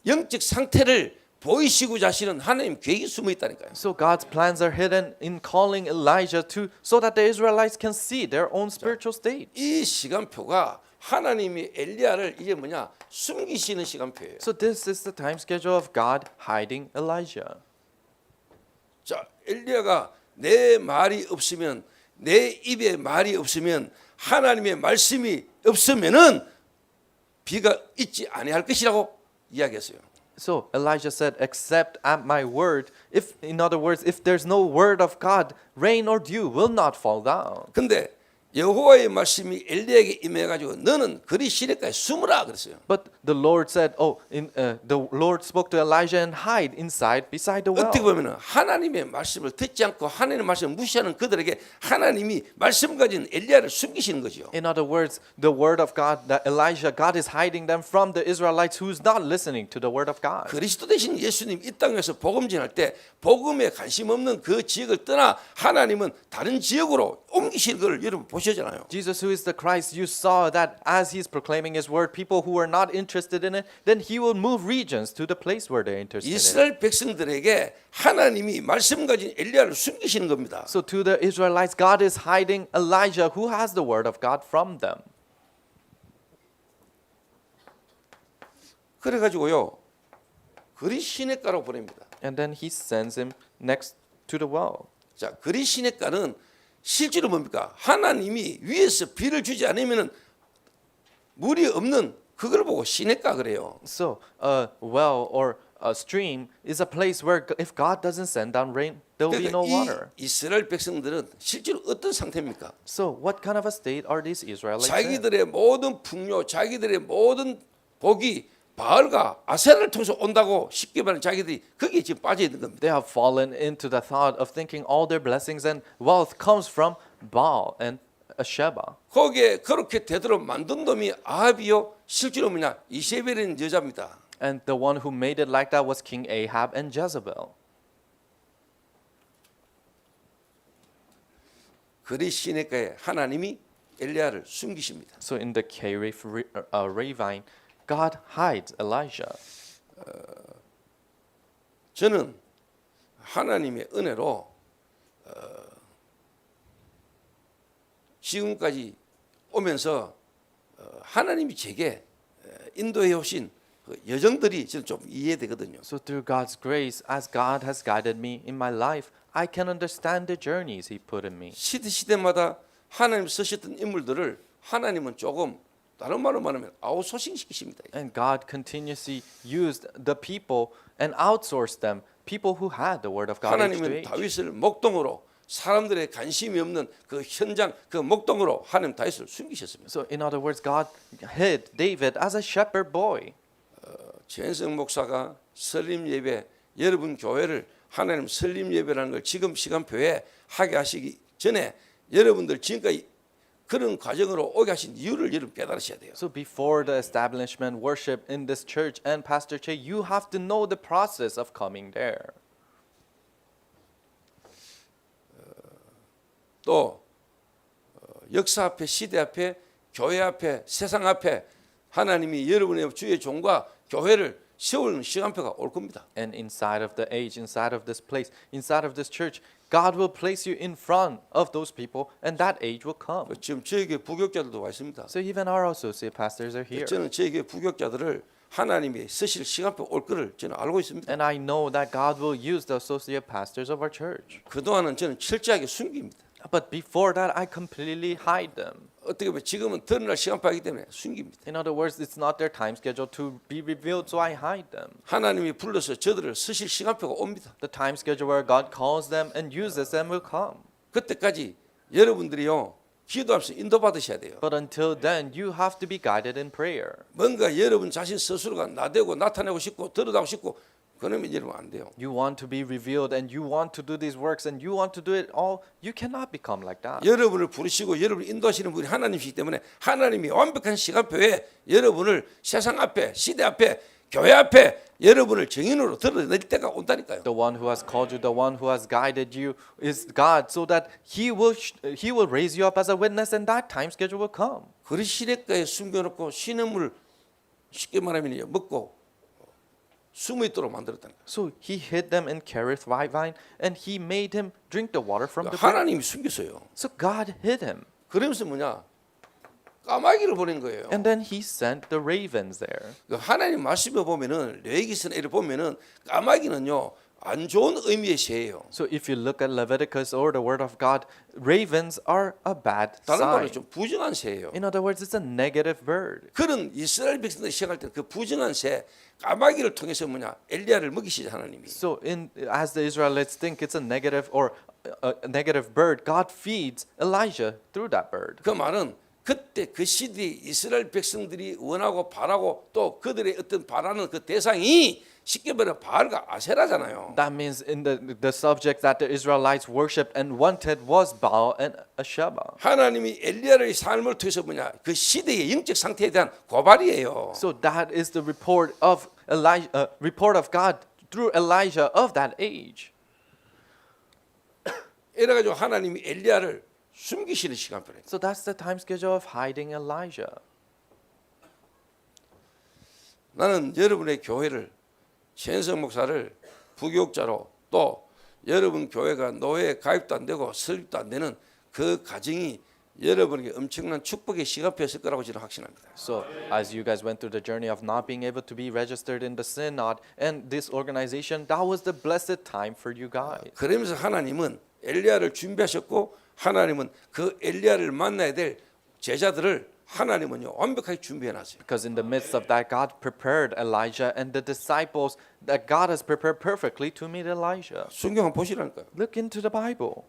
영적 상태를 보이시고자 하시는 하나님 계획이 숨어 있다니까요. So God's plans are hidden in calling Elijah to so that the Israelites can see their own spiritual state. 이 시간표가 하나님이 엘리야를 이제 뭐냐 숨기시는 시간표예요. So this is the time schedule of God hiding Elijah. 자, 엘리야가 내 말이 없으면 내 입에 말이 없으면 하나님의 말씀이 없으면은 비가 있지 아니할 것이라고 이야기했어요. So Elijah said, "Except at my word." If, in other words, if there's no word of God, rain or dew will not fall down. 근데 여호와의 말씀이 엘리야에게 임해가지고 너는 그리 시내가에 숨으라 그랬어요. But the Lord said, the Lord spoke to Elijah and hide inside beside the well. 어떻게 보면은 하나님의 말씀을 듣지 않고 하나님의 말씀을 무시하는 그들에게 하나님이 말씀 가진 엘리야를 숨기시는 거죠. In other words, the word of God, that Elijah, God is hiding them from the Israelites who's not listening to the word of God. 그리스도 대신 예수님 이 땅에서 복음 전할 때 복음에 관심 없는 그 지역을 떠나 하나님은 다른 지역으로 옮기시는 걸 여러분 보셨죠? 보셨잖아요. Jesus, who is the Christ, you saw that as he's proclaiming his word, people who are not interested in it, then he will move regions to the place where they're interested in it. 이스라엘 백성들에게 하나님이 말씀 가진 엘리야를 숨기시는 겁니다. So to the Israelites, God is hiding Elijah, who has the word of God, from them. 그래가지고요 그리 시냇가로 보냅니다. And then he sends him next to the well. 자, 그리 시냇가는 실제로 뭡니까? 하나님이 위에서 비를 주지 않으면은 물이 없는 그걸 보고 시냇가 그래요. So a well or a stream is a place where if God doesn't send down rain, there will be no water. 이 이스라엘 백성들은 실제로 어떤 상태입니까? So what kind of a state are these Israelites in? 자기들의 모든 풍요, 자기들의 모든 복이 바알과 아세라를 통해서 온다고 쉽게 말하면 자기들이 거기에 지금 빠져 있는 겁니다. They have fallen into the thought of thinking all their blessings and wealth comes from Baal and Sheba. 거기에 그렇게 되도록 만든 놈이 아합이요. 실제로 뭐냐? 이세벨이라는 여자입니다. And the one who made it like that was King Ahab and Jezebel. 그리 시냇가에 하나님이 엘리야를 숨기십니다. So in the Kerith ravine, God hides Elijah. 저는 하나님의 은혜로 지금까지 오면서 하나님이 제게 인도해 오신 그 여정들이 저는 좀 이해되거든요. So through God's grace, as God has guided me in my life, I can understand the journeys He put in me. 시대마다 하나님 쓰셨던 인물들을 하나님은 조금 다른 말로 말하면 아웃소싱 시키십니다. And God continuously used the people and outsourced them, people who had the word of God age to 하나님은 age. 다윗을 목동으로 사람들의 관심이 없는 그 현장 그 목동으로 하나님 다윗을 숨기셨습니다. So in other words, God hid David as a shepherd boy. 최현성 목사가 설립 예배 여러분 교회를 하나님 설립 예배라는 걸 지금 시간표에 하게 하시기 전에 여러분들 지금까지 그런 과정으로 오게 하신 이유를 여러분 깨달으셔야 돼요. So before the establishment worship in this church and Pastor Che, you have to know the process of coming there. 또 역사 앞에 시대 앞에 교회 앞에 세상 앞에 하나님이 여러분의 주의 종과 교회를 세우는 시간표가 올 겁니다. And inside of the age, inside of this place, inside of this church, God will place you in front of those people and that age will come. 지금 저에게 부교육자들도 와 있습니다. So even our associate pastors are here. 저는 저에게 부교육자들을 하나님이 쓰실 시간표 올 거를 저는 알고 있습니다. And I know that God will use the associate pastors of our church. 그동안은 저는 철저하게 숨깁니다. But before that, I completely hide them. 어떻게 보면 지금은 드러날 시간표이기 때문에 숨깁니다. In other words, it's not their time schedule to be revealed, so I hide them. 하나님이 불러서 저들을 쓰실 시간표가 옵니다. The time schedule where God calls them and uses them will come. 그때까지 여러분들이요 기도하면서 인도받으셔야 돼요. But until then, you have to be guided in prayer. 뭔가 여러분 자신 스스로가 나대고 나타내고 싶고 드러나고 싶고 그러면 여러분 안 돼요. You want to be revealed and you want to do these works and you want to do it all. You cannot become like that. 여러분을 부르시고 여러분을 인도하시는 분이 하나님이시기 때문에 하나님이 완벽한 시간표에 여러분을 세상 앞에 시대 앞에 교회 앞에 여러분을 증인으로 드러낼 때가 온다니까요. The one who has called you, the one who has guided you is God, so that He will raise you up as a witness, and that time schedule will come. 그리 시냇가에 숨겨놓고 시냇물 쉽게 말하면 먹고 숨어 있도록 만들었다니까. So He hid them in Kerith ravine, and He made him drink the water from the brook. 하나님이 숨겼어요. So God hid him, 그러면서 뭐냐? 까마귀를 보낸 거예요. and then He sent the ravens there. 하나님 말씀에 보면은 레위기서를 보면은 까마귀는요 안 좋은 의미의 새예요. So if you look at Leviticus or the Word of God, ravens are a bad 다른 말로 sign. 좀 부정한 새예요. In other words, it's a negative bird. 그런 이스라엘 백성들이 시작할 때 그 부정한 새 까마귀를 통해서 뭐냐 엘리야를 먹이시죠 하나님이. So as the Israelites think it's a negative or a negative bird, God feeds Elijah through that bird. 그 말은 그때 그 시대에 이스라엘 백성들이 원하고 바라고 또 그들의 어떤 바라는 그 대상이 쉽게 말해 바알과 아세라잖아요. That means in the subject that the Israelites worshipped and wanted was Baal and Asheba. 하나님이 엘리야의 삶을 통해서 뭐냐 그 시대의 영적 상태에 대한 고발이에요. So that is the report of report of God through Elijah of that age. 이래가지고 하나님이 엘리야를 숨기시는 시간표입니다. So that's the time schedule of hiding Elijah. 나는 여러분의 교회를 최현석 목사를 부교육자로 또 여러분 교회가 노예에 가입도 안 되고 설립도 안 되는 그 가정이 여러분에게 엄청난 축복의 시간표였을 거라고 저는 확신합니다. So as you guys went through the journey of not being able to be registered in the synod and this organization, that was the blessed time for you guys. 그러면서 하나님은 엘리야를 준비하셨고 하나님은 그 엘리야를 만나야 될 제자들을 하나님은요 완벽하게 준비해 놨어요. Because in the midst of that, God prepared Elijah and the disciples that God has prepared perfectly to meet Elijah. 성경 한번 보시라니까요. Look into the Bible.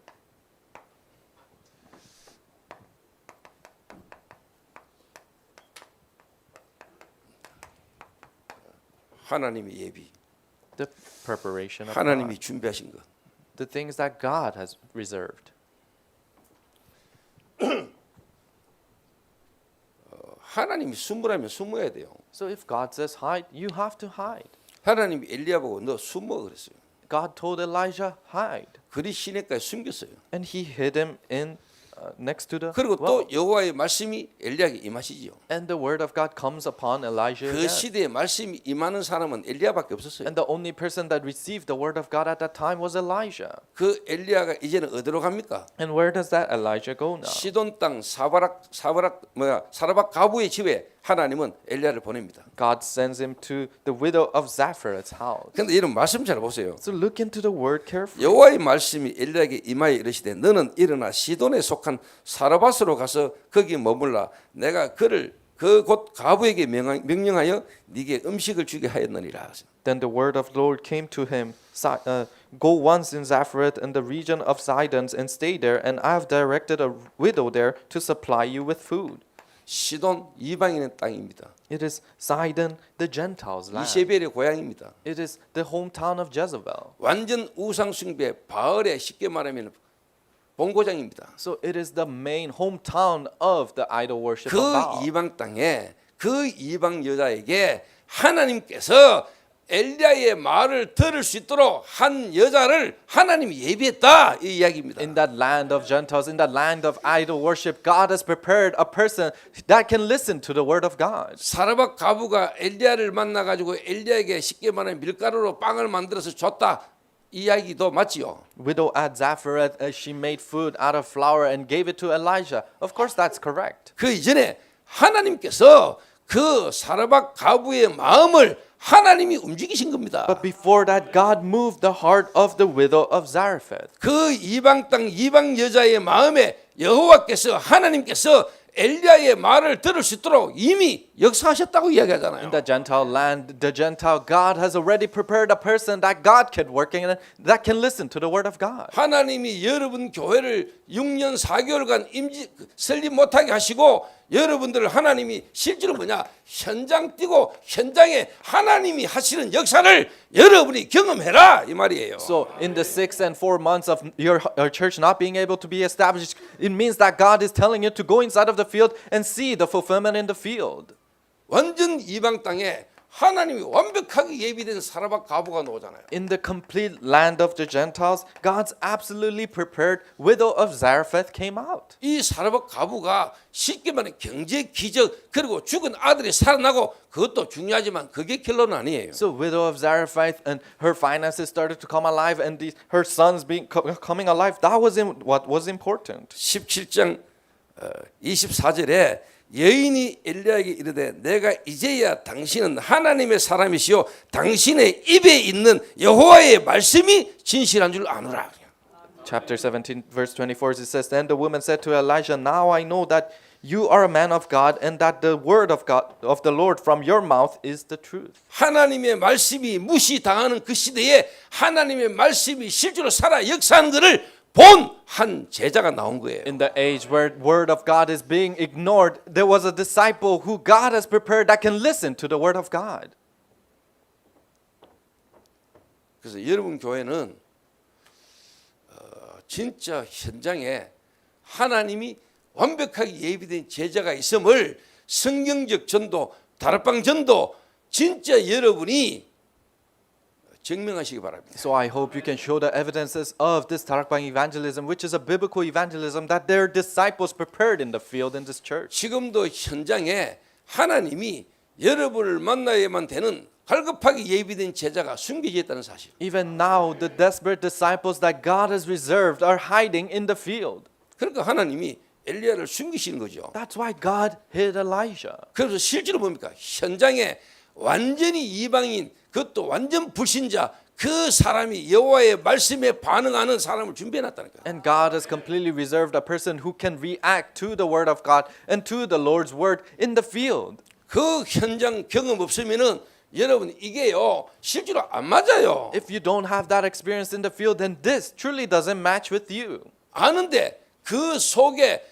하나님의 예비, The preparation of 하나님이 God. 준비하신 것. The things that God has reserved. 하나님이 숨으라면 숨어야 돼요. So if God says hide, you have to hide. 하나님이 엘리야 보고 너 숨어 그랬어요. God told Elijah hide, 그리 시내가에 숨겼어요. and he hid him in next to the 그리고 well. 또 여호와의 말씀이 엘리야에게 임하시지요. And the word of God comes upon Elijah 그 again. 시대에 말씀이 임하는 사람은 엘리야밖에 없었어요. And the only person that received the word of God at that time was Elijah. 그 엘리야가 이제는 어디로 갑니까? And where does that Elijah go now? 시돈 땅 사라박 가부의 집에 하나님은 엘리야를 보냅니다. God sends him to the widow of Zaphareth's house. 그런데 이런 말씀 잘 보세요. So look into the word carefully. 여호와의 말씀이 엘리야에게 임하여 이르시되 너는 일어나 시돈에 속한 사라밧으로 가서 거기 머물라. 내가 그를 그 곳 가부에게 명령하여 네게 음식을 주게 하였느니라. Then the word of the Lord came to him, go once in Zaphareth in the region of Sidon and stay there, and I have directed a widow there to supply you with food. 시돈 이방인의 땅입니다. It is Sidon, the Gentiles' land. 이세벨의 고향입니다. It is the hometown of Jezebel. 완전 우상 숭배 바알의 쉽게 말하면 본고장입니다. So it is the main hometown of the idol worship 그 of Baal. 이방 땅에 그 이방 여자에게 하나님께서 엘리야의 말을 들을 수 있도록 한 여자를 하나님이 예비했다 이 이야기입니다. In that land of Gentiles, in that land of idol worship, God has prepared a person that can listen to the word of God. 사라박 가부가 엘리야를 만나 가지고 엘리야에게 쉽게 말하면 밀가루로 빵을 만들어서 줬다 이 이야기도 맞지요. Widow at Zaphareth, she made food out of flour and gave it to Elijah. Of course, that's correct. 그 이전에 하나님께서 그 사라박 가부의 마음을 하나님이 움직이신 겁니다. But before that, God moved the heart of the widow of Zarephath. 그 이방 땅 이방 여자의 마음에 여호와께서 하나님께서 엘리야의 말을 들을 수 있도록 이미 역사하셨다고 이야기하잖아요. In the Gentile land, the Gentile God has already prepared a person that God can work in, that can listen to the word of God. 하나님이 여러분 교회를 6년 4개월간 설립 못하게 하시고 여러분들을 하나님이 실제로 뭐냐 현장 뛰고 현장에 하나님이 하시는 역사를 여러분이 경험해라 이 말이에요. So in the 6 and 4 months of your church not being able to be established, it means that God is telling you to go inside of the field and see the fulfillment in the field. 완전 이방 땅에 하나님이 완벽하게 예비된 사라박 가부가 나오잖아요. In the complete land of the Gentiles, God's absolutely prepared widow of Zarephath came out. 이 사라박 가부가 쉽게 말해 경제 기적 그리고 죽은 아들이 살아나고 그것도 중요하지만 그게 결론은 아니에요. So widow of Zarephath and her finances started to come alive and her sons coming alive. That was what was important. 17장 24절에 여인이 엘리야에게 이르되 내가 이제야 당신은 하나님의 사람이시요 당신의 입에 있는 여호와의 말씀이 진실한 줄 아노라. Chapter 17 verse 24 it says, Then the woman said to Elijah, Now I know that you are a man of God and that the word of God of the Lord from your mouth is the truth. 하나님의 말씀이 무시당하는 그 시대에 하나님의 말씀이 실제로 살아 역사하는 것을 본 한 제자가 나온 거예요. In the age where word of God is being ignored, there was a disciple who God has prepared that can listen to the word of God. 그래서 여러분 교회는 진짜 현장에 하나님이 완벽하게 예비된 제자가 있음을 성경적 전도, 다락방 전도 진짜 여러분이 증명하시기 바랍니다. So I hope you can show the evidences of this Tarakbang evangelism, which is a biblical evangelism that their disciples prepared in the field in this church. 지금도 현장에 하나님이 여러분을 만나야만 되는 갈급하게 예비된 제자가 숨겨져 있다는 사실. Even now, the desperate disciples that God has reserved are hiding in the field. 그러니까 하나님이 엘리야를 숨기시는 거죠. That's why God hid Elijah. 그래서 실제로 뭡니까? 현장에 완전히 이방인, 그것도 완전 불신자, 그 사람이 여호와의 말씀에 반응하는 사람을 준비해놨다니까요. And God has completely reserved a person who can react to the word of God and to the Lord's word in the field. 그 현장 경험 없으면은 여러분 이게요 실제로 안 맞아요. If you don't have that experience in the field, then this truly doesn't match with you. 아는데 그 속에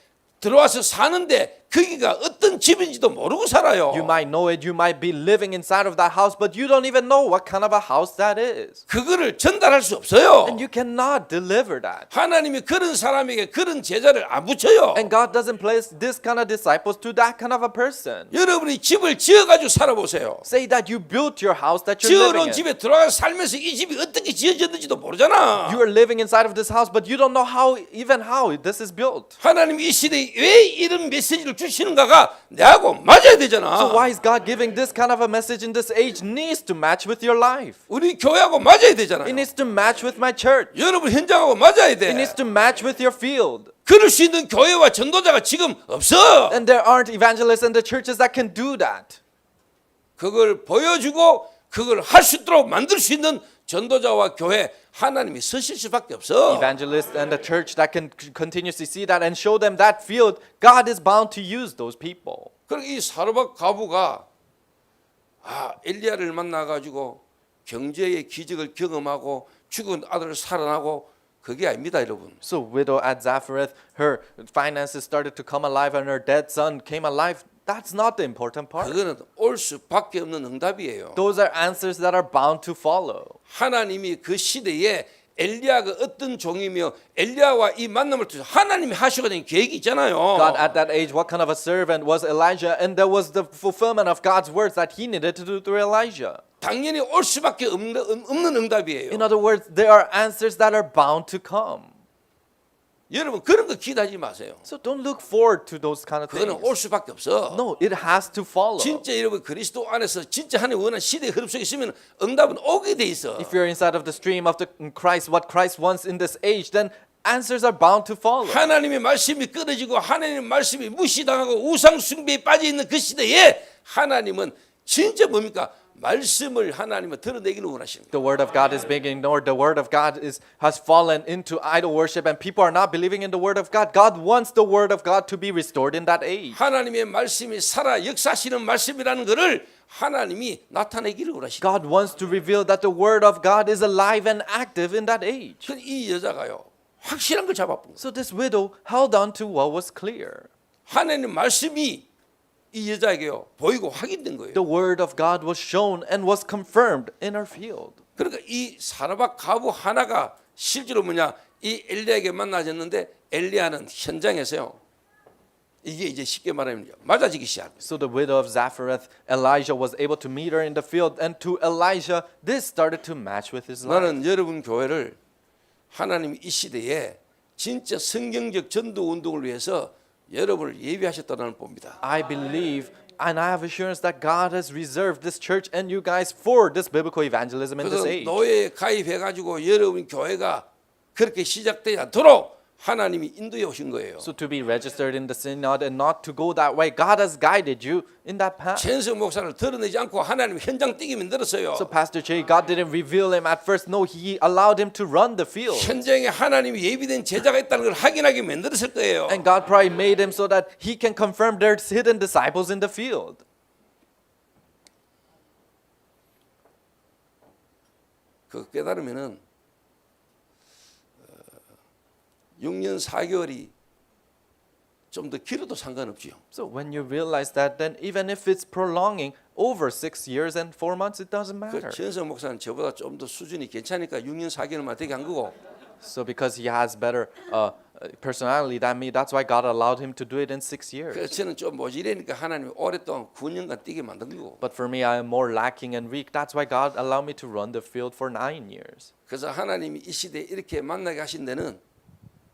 들어와서 사는데 거기가 어떤 집인지도 모르고 살아요. You might know it, you might be living inside of that house, but you don't even know what kind of a house that is. 그거를 전달할 수 없어요. And you cannot deliver that. 하나님이 그런 사람에게 그런 제자를 안 붙여요. And God doesn't place this kind of disciples to that kind of a person. 여러분이 집을 지어가지고 살아보세요. Say that you built your house that you're 지어놓은 living in. 집에 들어가서 살면서 이 집이 어떻게 지어졌는지도 모르잖아. You are living inside of this house, but you don't know how this is built. 하나님이 이 시대에 왜 이런 메시지를 주시는가가 내하고 맞아야 되잖아. So why is God giving this kind of a message in this age needs to match with your life. 우리 교회하고 맞아야 되잖아요. It needs to match with my church. 여러분 현장하고 맞아야 It 돼. needs to match with your field. 그럴 수 있는 교회와 전도자가 지금 없어. And there aren't evangelists in the churches that can do that. 그걸 보여주고 그걸 할 수 있도록 만들 수 있는 전도자와 교회 하나님이 쓰실 수밖에 없어. Evangelists and the church that can continuously see that and show them that field, God is bound to use those people. 그리고 이 사르밧 과부가 엘리야를 만나 가지고 경제의 기적을 경험하고 죽은 아들을 살아나고 그게 아닙니다, 여러분. So widow at Zaphareth, her finances started to come alive and her dead son came alive. That's not the important part. 그거는 올 수밖에 없는 응답이에요. Those are answers that are bound to follow. 하나님이 그 시대에 엘리야가 어떤 종이며 엘리야와 이 만남을 통해서 하나님이 하시고 된 계획이 있잖아요. God at that age, what kind of a servant was Elijah? And there was the fulfillment of God's words that he needed to do through Elijah. 당연히 올 수밖에 없는 응답이에요. In other words, there are answers that are bound to come. 여러분 그런 거 기대하지 마세요. So don't look forward to those kind of 그거는 things. 올 수밖에 없어. No, it has to follow. 진짜 여러분 그리스도 안에서 진짜 하나님 원하는 시대의 흐름 속에 있으면 응답은 오게 돼 있어. If you're inside of the stream of the Christ, what Christ wants in this age, then answers are bound to follow. 하나님의 말씀이 끊어지고 하나님의 말씀이 무시당하고 우상 숭배에 빠져 있는 그 시대에 하나님은 진짜 뭡니까? 말씀을 하나님은 드러내기를 원하십니다. The word of God is being ignored. The word of God has fallen into idol worship and people are not believing in the word of God. God wants the word of God to be restored in that age. 하나님의 말씀이 살아 역사하시는 말씀이라는 것을 하나님이 나타내기를 원하십니다. God wants to reveal that the word of God is alive and active in that age. 이 여자가요 확실한 걸 잡아본 거예요. So this widow held on to what was clear. 하나님 말씀이 이 여자에게요 보이고 확인된 거예요. The word of God was shown and was confirmed in her field. 그러니까 이 사르밧 과부 하나가 실제로 뭐냐 이 엘리야에게 만나졌는데 엘리야는 현장에서요 이게 이제 쉽게 말하면 맞아지기 시작합니다. So the widow of Zaphareth, Elijah was able to meet her in the field, and to Elijah, this started to match with his life. 나는 여러분 교회를 하나님이 이 시대에 진짜 성경적 전도 운동을 위해서 여러분을 예비하셨다는 봅니다. I believe and I have assurance that God has reserved this church and you guys for this biblical evangelism in this 그래서 age. 노예에 가입해가지고 여러분 교회가 그렇게 시작되지 않도록 하나님이 인도해 오신 거예요. So to be registered in the synod and not to go that way, God has guided you in that path. 최은석 목사를 드러내지 않고 하나님 현장 뛰게 만들었어요. So Pastor Jay, God didn't reveal him at first. No, He allowed him to run the field. 현장에 하나님이 예비된 제자가 있다는 걸 확인하게 만들었을 거예요. And God probably made him so that he can confirm there's hidden disciples in the field. 그 깨달으면은 6년 4개월이 좀 더 길어도 상관없지요. So when you realize that, then even if it's prolonging over 6 years and 4 months, it doesn't 그 matter. 최은석 목사는 저보다 좀 더 수준이 괜찮으니까 6년 4개월만 되게 한 거고 So because he has better personality than me. That's why God allowed him to do it in 6 years. 그래서 저는 좀 모질하니까 하나님이 오랫동안 9년간 뛰게 만든 거고. But for me, I am more lacking and weak. That's why God allowed me to run the field for 9 years. 그래서 하나님이 이 시대에 이렇게 만나게 하신 데는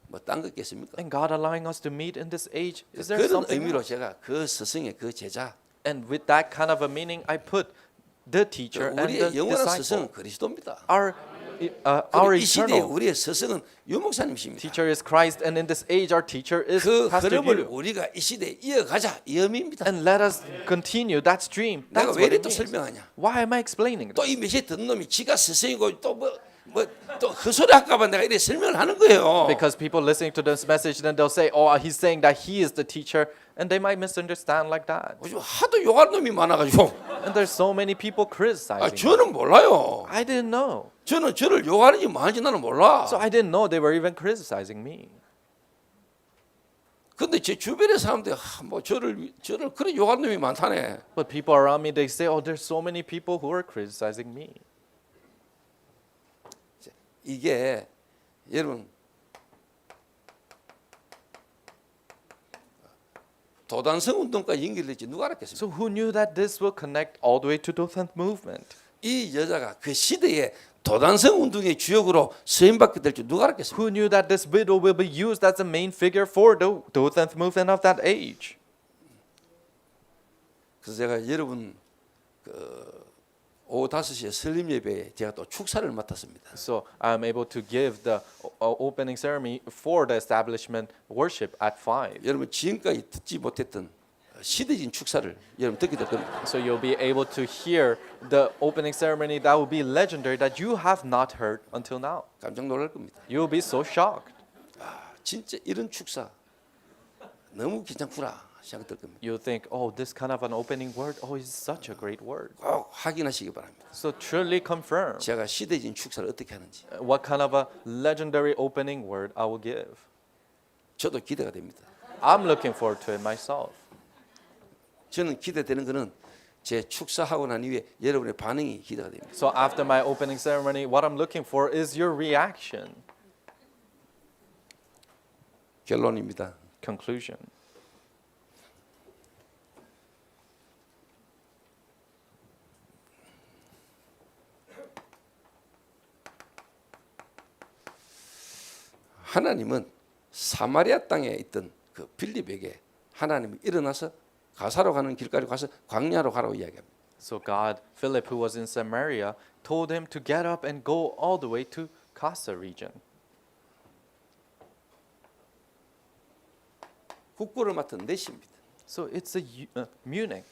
뭐 딴 거 있겠습니까? And God allowing us to meet in this age, is there 그런 something 의미로 else? 제가 그 스승의 그 제자, And with that kind of a meaning, I put the teacher and the 우리의 영원한 disciple. 스승은 그리스도입니다. Our 그리고 이 시대에 eternal 우리의 스승은 유목사님이십니다. teacher is Christ, and in this age, our teacher is 그 Pastor 흐름을 Yu. 우리가 이 시대에 이어가자 이 의미입니다. And let us continue that stream. 내가 That's 왜 what 이래 it 또 means. 설명하냐? Why am I explaining 또 this? 이 메시지 듣는 놈이 지가 스승이고 또 또 헛소리 할까봐 내가 이렇게 설명을 하는 거예요. Because people listening to this message, then they'll say, "Oh, he's saying that he is the teacher," and they might misunderstand like that. 요즘 하도 욕하는 놈이 많아가지고 And there's so many people criticizing. 저는 몰라요. I didn't know, 저는 저를 욕하는지 뭐하는지 나는 몰라. so I didn't know they were even criticizing me. 근데 제 주변의 사람들이 뭐 저를 그런 욕하는 놈이 많다네. But people around me, they say, "Oh, there's so many people who are criticizing me." 이게 여러분 도단성 운동까지 연결될지 누가 알았겠습니까? So who knew that this will connect all the way to Dothant movement? 이 여자가 그 시대에 도단성 운동의 주역으로 쓰임받게 될 줄 누가 알았겠습니까? Who knew that this widow will be used as the main figure for the Dothant movement of that age? 그래서 제가 여러분 오후 5시에 설립 예배에 제가 또 축사를 맡았습니다. So I'm able to give the opening ceremony for the establishment worship at 5. 여러분 지금까지 듣지 못했던 시대진 축사를 여러분 듣게 될 겁니다. So you'll be able to hear the opening ceremony that will be legendary that you have not heard until now. 깜짝 놀랄 겁니다. You'll be so shocked. 진짜 이런 축사 너무 괜찮구나 생각될 겁니다. You'll think, oh, this kind of an opening word, oh, it's such a great word. 꼭 확인하시기 바랍니다. So truly confirm 제가 시대진 축사를 어떻게 하는지 what kind of a legendary opening word I will give. 저도 기대가 됩니다. I'm looking forward to it myself. 저는 기대되는 거는 제 축사하고 난 이후에 여러분의 반응이 기대가 됩니다. So after my opening ceremony, what I'm looking for is your reaction. 결론입니다. Conclusion. 하나님은 사마리아 땅에 있던 그 빌립에게 하나님이 일어나서 가사로 가는 길까지 가서 광야로 가라고 이야기합니다. So God, Philip, who was in Samaria, told him to get up and go all the way to Gaza region. 국부를 맡은 넷입니다. So it's Munich.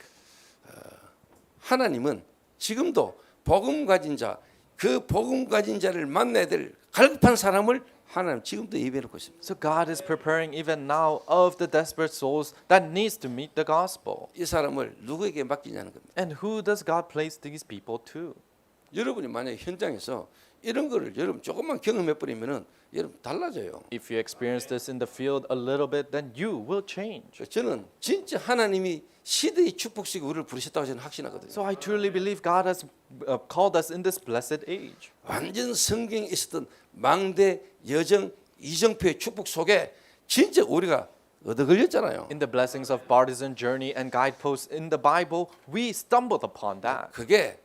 하나님은 지금도 복음 가진 자, 그 복음 가진 자를 만나야 될 갈급한 사람을 하나님 지금도 예배해놓고 있습니다. So God is preparing even now of the desperate souls that needs to meet the gospel. 이 사람을 누구에게 맡기냐는 겁니다. And who does God place these people to? 여러분이 만약에 현장에서 이런 거를 여러분 조금만 경험해 버리면은 여러분 달라져요. If you experience this in the field a little bit, then you will change. 저는 진짜 하나님이 시대의 축복 속에 우리를 부르셨다고 저는 확신하거든요. So I truly believe God has called us in this blessed age. 완전 성경에 있었던 망대, 여정, 이정표의 축복 속에 진짜 우리가 얻어 걸렸잖아요. In the blessings of partisan journey and guideposts in the Bible, we stumbled upon that. 그게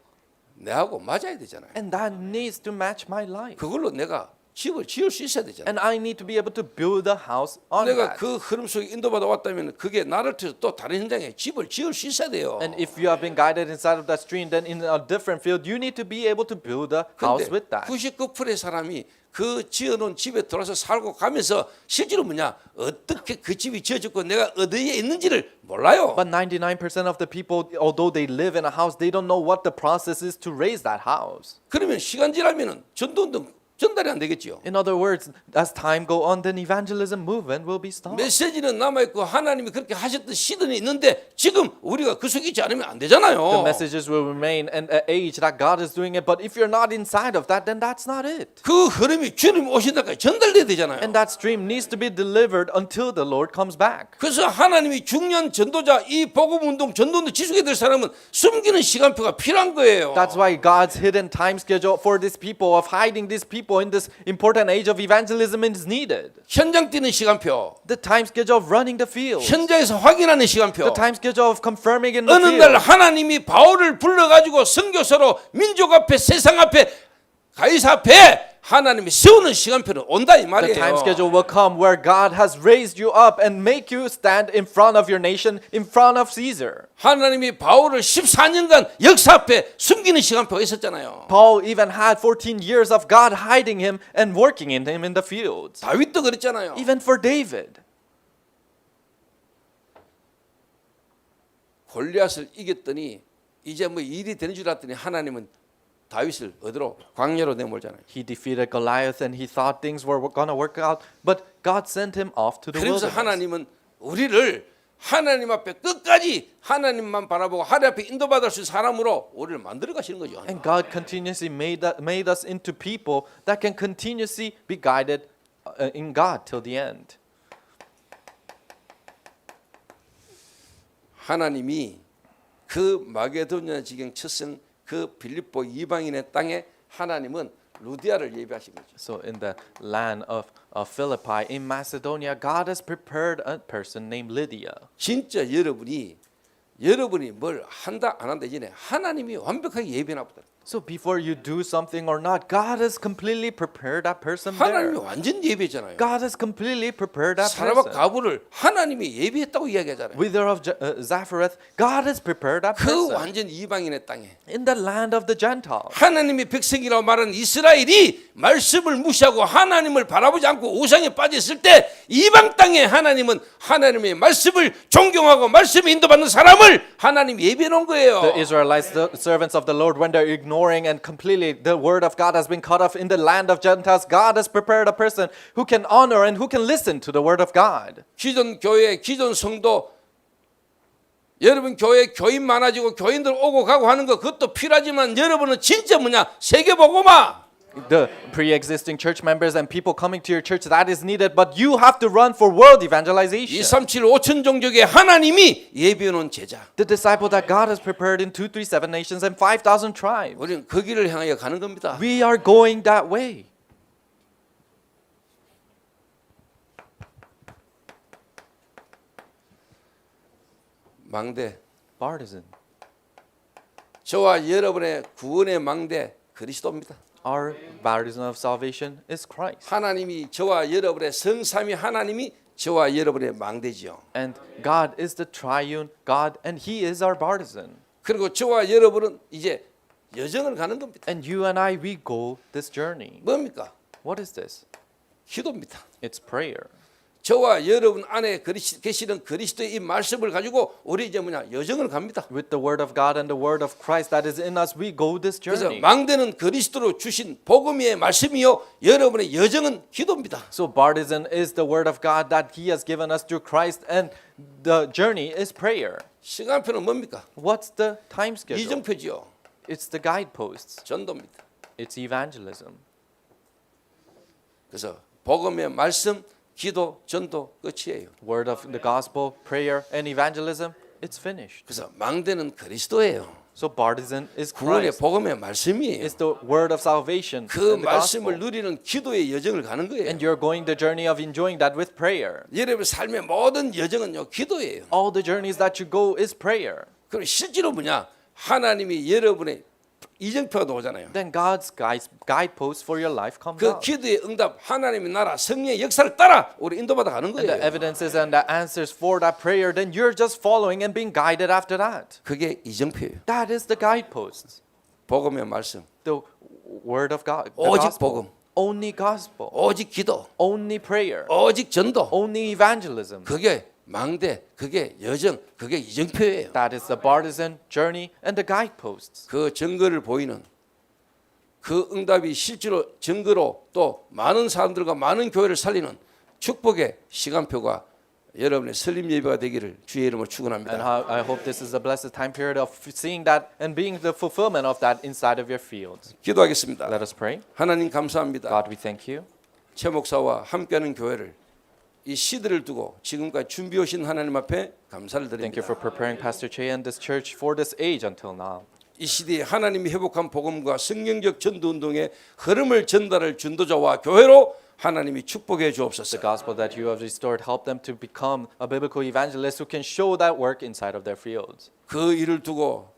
내하고 맞아야 되잖아요. And that needs to match my life. 그걸로 내가 집을 지을 수 있어야 되잖아요. And I need to be able to build a house on 내가 that. 그 흐름 속에 인도받아 왔다면 그게 나를 통해서 또 다른 현장에 집을 지을 수 있어야 돼요. And if you have been guided inside of that stream, then in a different field, you need to be able to build a house with that. 99%의 사람이 그 지어놓은 집에 들어와서 살고 가면서 실제로 뭐냐 어떻게 그 집이 지어졌고 내가 어디에 있는지를 몰라요. But 99% of the people, although they live in a house, they don't know what the process is to raise that house. 그러면 시간 지나면은 전도운동 전달이 안 되겠지요. In other words, as time go on, then evangelism movement will be stopped. 메시지는 남아있고 하나님이 그렇게 하셨던 시대는 있는데 지금 우리가 그 속에 있지 않으면 안 The 되잖아요. messages will remain in an age that God is doing it, but if you're not inside of that, then that's not it. 그 흐름이 주님 오신 날까지 전달돼야 되잖아요. And that stream needs to be delivered until the Lord comes back. 그래서 하나님이 중요한 전도자 이 복음운동 전도운동 지속해야 될 사람은 숨기는 시간표가 필요한 거예요. That's why God's hidden time schedule for these people of hiding these people people in this important age of evangelism is needed. 현장 뛰는 시간표, The time schedule of running the field. 현장에서 확인하는 시간표. The time schedule of confirming in the 어느 날 field. 하나님이 바울을 불러가지고 선교사로 민족 앞에 세상 앞에 가이사 앞에 하나님이 세우는 시간표는 온다 이 The time 말이에요. schedule will come where God has raised you up and make you stand in front of your nation, in front of Caesar. 하나님이 바울을 14년간 역사 앞에 숨기는 시간표가 있었잖아요. Paul even had 14 years of God hiding him and working in him in the fields. 다윗도 그랬잖아요. Even for David. 골리앗을 이겼더니 이제 뭐 일이 되는 줄 알았더니 하나님은 다윗을 어디로 광야로 내몰잖아요. He defeated Goliath and he thought things were going to work out, but God sent him off to the 그래서 wilderness. 하나님은 우리를 하나님 앞에 끝까지 하나님만 바라보고 하나님 앞에 인도받을 수 있는 사람으로 우리를 만들어 가시는 거죠. And God continuously made us into people that can continuously be guided in God till the end. 하나님이 그 마게도냐 지경 쳤성 그 빌립보 이방인의 땅에 하나님은 루디아를 예비하신 거죠. So in the land of Philippi in Macedonia, God has prepared a person named Lydia. 진짜 여러분이 뭘 한다 안 한다 이전에 하나님이 완벽하게 예비해놔 보다. So before you do something or not, God has completely prepared that person 하나님이 there. 완전 예비했잖아요. God has completely prepared that 사라박 person. 가부를 하나님이 예비했다고 이야기하잖아요. Wither of Zaphareth, God has prepared that 그 person 완전 이방인의 땅에 in the land of the Gentiles. 하나님의 백성이라고 말하는 이스라엘이 말씀을 무시하고 하나님을 바라보지 않고 우상에 빠졌을 때 이방 땅에 하나님은 하나님의 말씀을 존경하고 말씀에 인도받는 사람을 하나님 예비해 놓은 거예요. The Israelites, the servants of the Lord, when they're ignoring and completely the word of God has been cut off in the land of Gentiles, God has prepared a person who can honor and who can listen to the word of God. 기존 교회, 기존 성도 여러분 교회 교인 많아지고 교인들 오고 가고 하는 거 그것도 필요하지만 여러분은 진짜 뭐냐? 세계 복음화. The pre-existing church members and people coming to your church, that is needed, but you have to run for world evangelization. 237 5천 종족의 하나님이 예비해 놓은 제자. The disciple that God has prepared in 237 nations and 5,000 tribes. 우리는 그 길을 향하여 가는 겁니다. We are going that way. 망대. Partisan. 저와 여러분의 구원의 망대 그리스도입니다. Our baptism of salvation is Christ. 하나님이 저와 여러분의 성삼위 하나님이 저와 여러분의 망대지요. And God is the triune God and He is our partisan. 그리고 저와 여러분은 이제 여정을 가는 겁니다. And you and I, we go this journey. 뭡니까? What is this? 기도입니다. It's prayer. 저와 여러분 안에 계시는 그리스도의 이 말씀을 가지고 우리 이제 뭐냐 여정을 갑니다. With the word of God and the word of Christ that is in us, we go this 그래서 journey. 망대는 그리스도로 주신 복음의 말씀이요 여러분의 여정은 기도입니다. So baptism is the word of God that He has given us through Christ, and the journey is prayer. 시간표는 뭡니까? What's the time schedule? 이정표지요. It's the guideposts. 전도입니다. It's evangelism. 그래서 복음의 말씀, 기도, 전도 끝이에요. Word of the gospel, prayer, and evangelism, it's finished. 그래서 망대는 그리스도예요. So baptism is 구원의 Christ. 복음의 말씀이에요. It's the word of salvation 그 and the 말씀을 gospel. 누리는 기도의 여정을 가는 거예요. And you're going the journey of enjoying that with prayer. 여러분의 삶의 모든 여정은요 기도예요. All the journeys that you go is prayer. 그럼 실제로 뭐냐? 하나님이 여러분의 이정표가 나오잖아요. Then God's guideposts for your life come 그 out. 기도의 응답, 하나님의 나라, 성령의 역사를 따라 우리 인도받아 가는 And the 거예요. evidences and the answers for that prayer, then you're just following and being guided after that. 그게 이정표예요. That is the guideposts. 복음의 말씀, The word of God. The 오직 gospel. 복음, Only gospel. 오직 기도, Only prayer. 오직 전도. Only evangelism. 그게 망대, 그게 여정, 그게 이정표예요. That is the partisan journey and the guideposts. 그 증거를 보이는 그 응답이 실제로 증거로 또 많은 사람들과 많은 교회를 살리는 축복의 시간표가 여러분의 설립 예배가 되기를 주의 이름으로 And 축원합니다. I hope this is a blessed time period of seeing that and being the fulfillment of that inside of your fields. 기도하겠습니다. Let us pray. 하나님 감사합니다. God, we thank you. 최 목사와 함께하는 교회를 이 시대를 두고 지금까지 준비해 오신 하나님 앞에 감사를 Thank you 드립니다. for preparing Pastor Che and this church for this age until now. 이 시대에 하나님이 회복한 복음과 성경적 전도 운동의 흐름을 전달할 전도자와 교회로 하나님이 축복해 The 주옵소서. gospel that you have restored, help them to become a biblical evangelist who can show that work inside of their fields. 그 일을 두고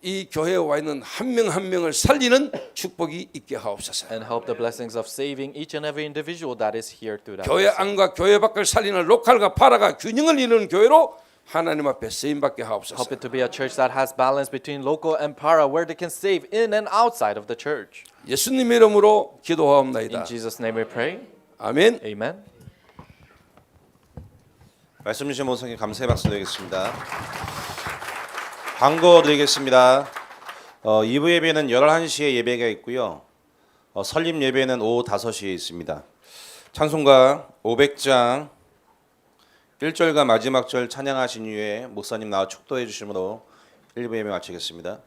이 교회에 와 있는 한 명 한 명을 살리는 축복이 있게 하옵소서. And help the blessings of saving each and every individual that is here through that. 교회 blessing. 안과 교회 밖을 살리는 로컬과 파라가 균형을 이루는 교회로 하나님 앞에 쓰임 받게 하옵소서. Help it to be a church that has balance between local and para, where they can save in and outside of the church. 예수님의 이름으로 기도하옵나이다. In Jesus' name we pray. 아멘. Amen. 말씀 주신 모성에 감사의 박수 드리겠습니다. 광고 드리겠습니다. 2부 예배는 11시에 예배가 있고요. 설립 예배는 오후 5시에 있습니다. 찬송가 500장 1절과 마지막 절 찬양하신 이후에 목사님 나와 축도해 주심으로 1부 예배 마치겠습니다.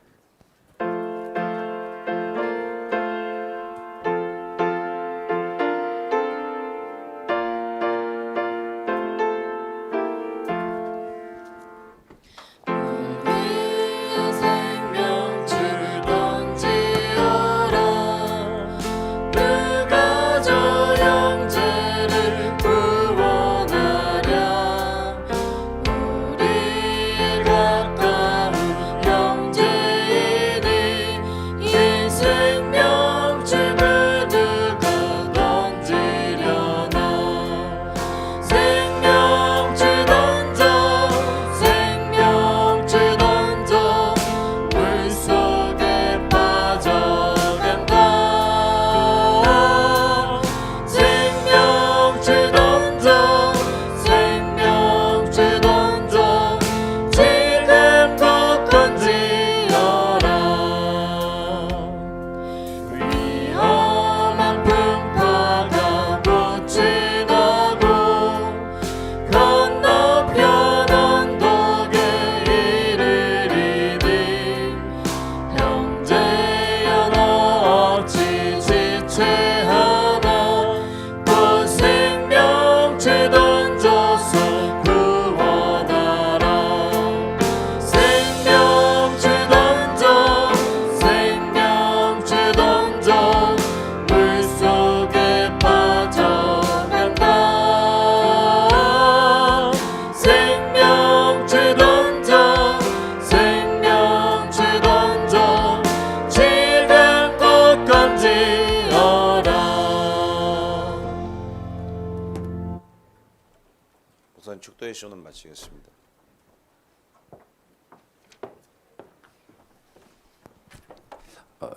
목사님 축도의 시간을 마치겠습니다.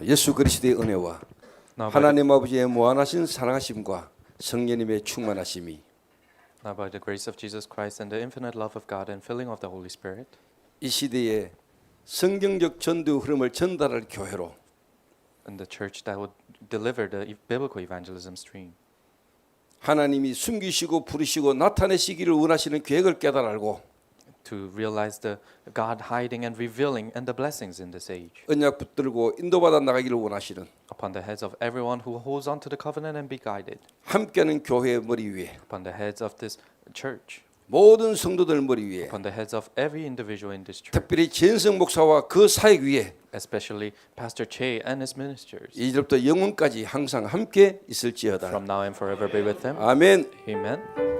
예수 그리스도의 은혜와 Now by, 하나님 아버지의 무한하신 사랑하심과 성령님의 충만하심이 now by the grace of Jesus Christ and the infinite love of God and filling of the Holy Spirit, 이 시대에 성경적 전도 흐름을 전달할 교회로 and the church that would deliver the biblical evangelism stream, 하나님이 숨기시고 부르시고 나타내시기를 원하시는 계획을 깨달고 to realize the God hiding and revealing and the blessings in this age 언약 붙들고 인도받아 나가기를 원하시는 upon the heads of everyone who holds on to the covenant and be guided, 함께하는 교회의 머리 위에 upon the heads of this church, 모든 성도들 머리 위에 upon the heads of every individual in this church, 특별히 전성 목사와 그 사역 위에 especially Pastor Che and his ministers, 이제부터 영원까지 항상 함께 있을지어다. from now and forever be with them. 아멘. Amen.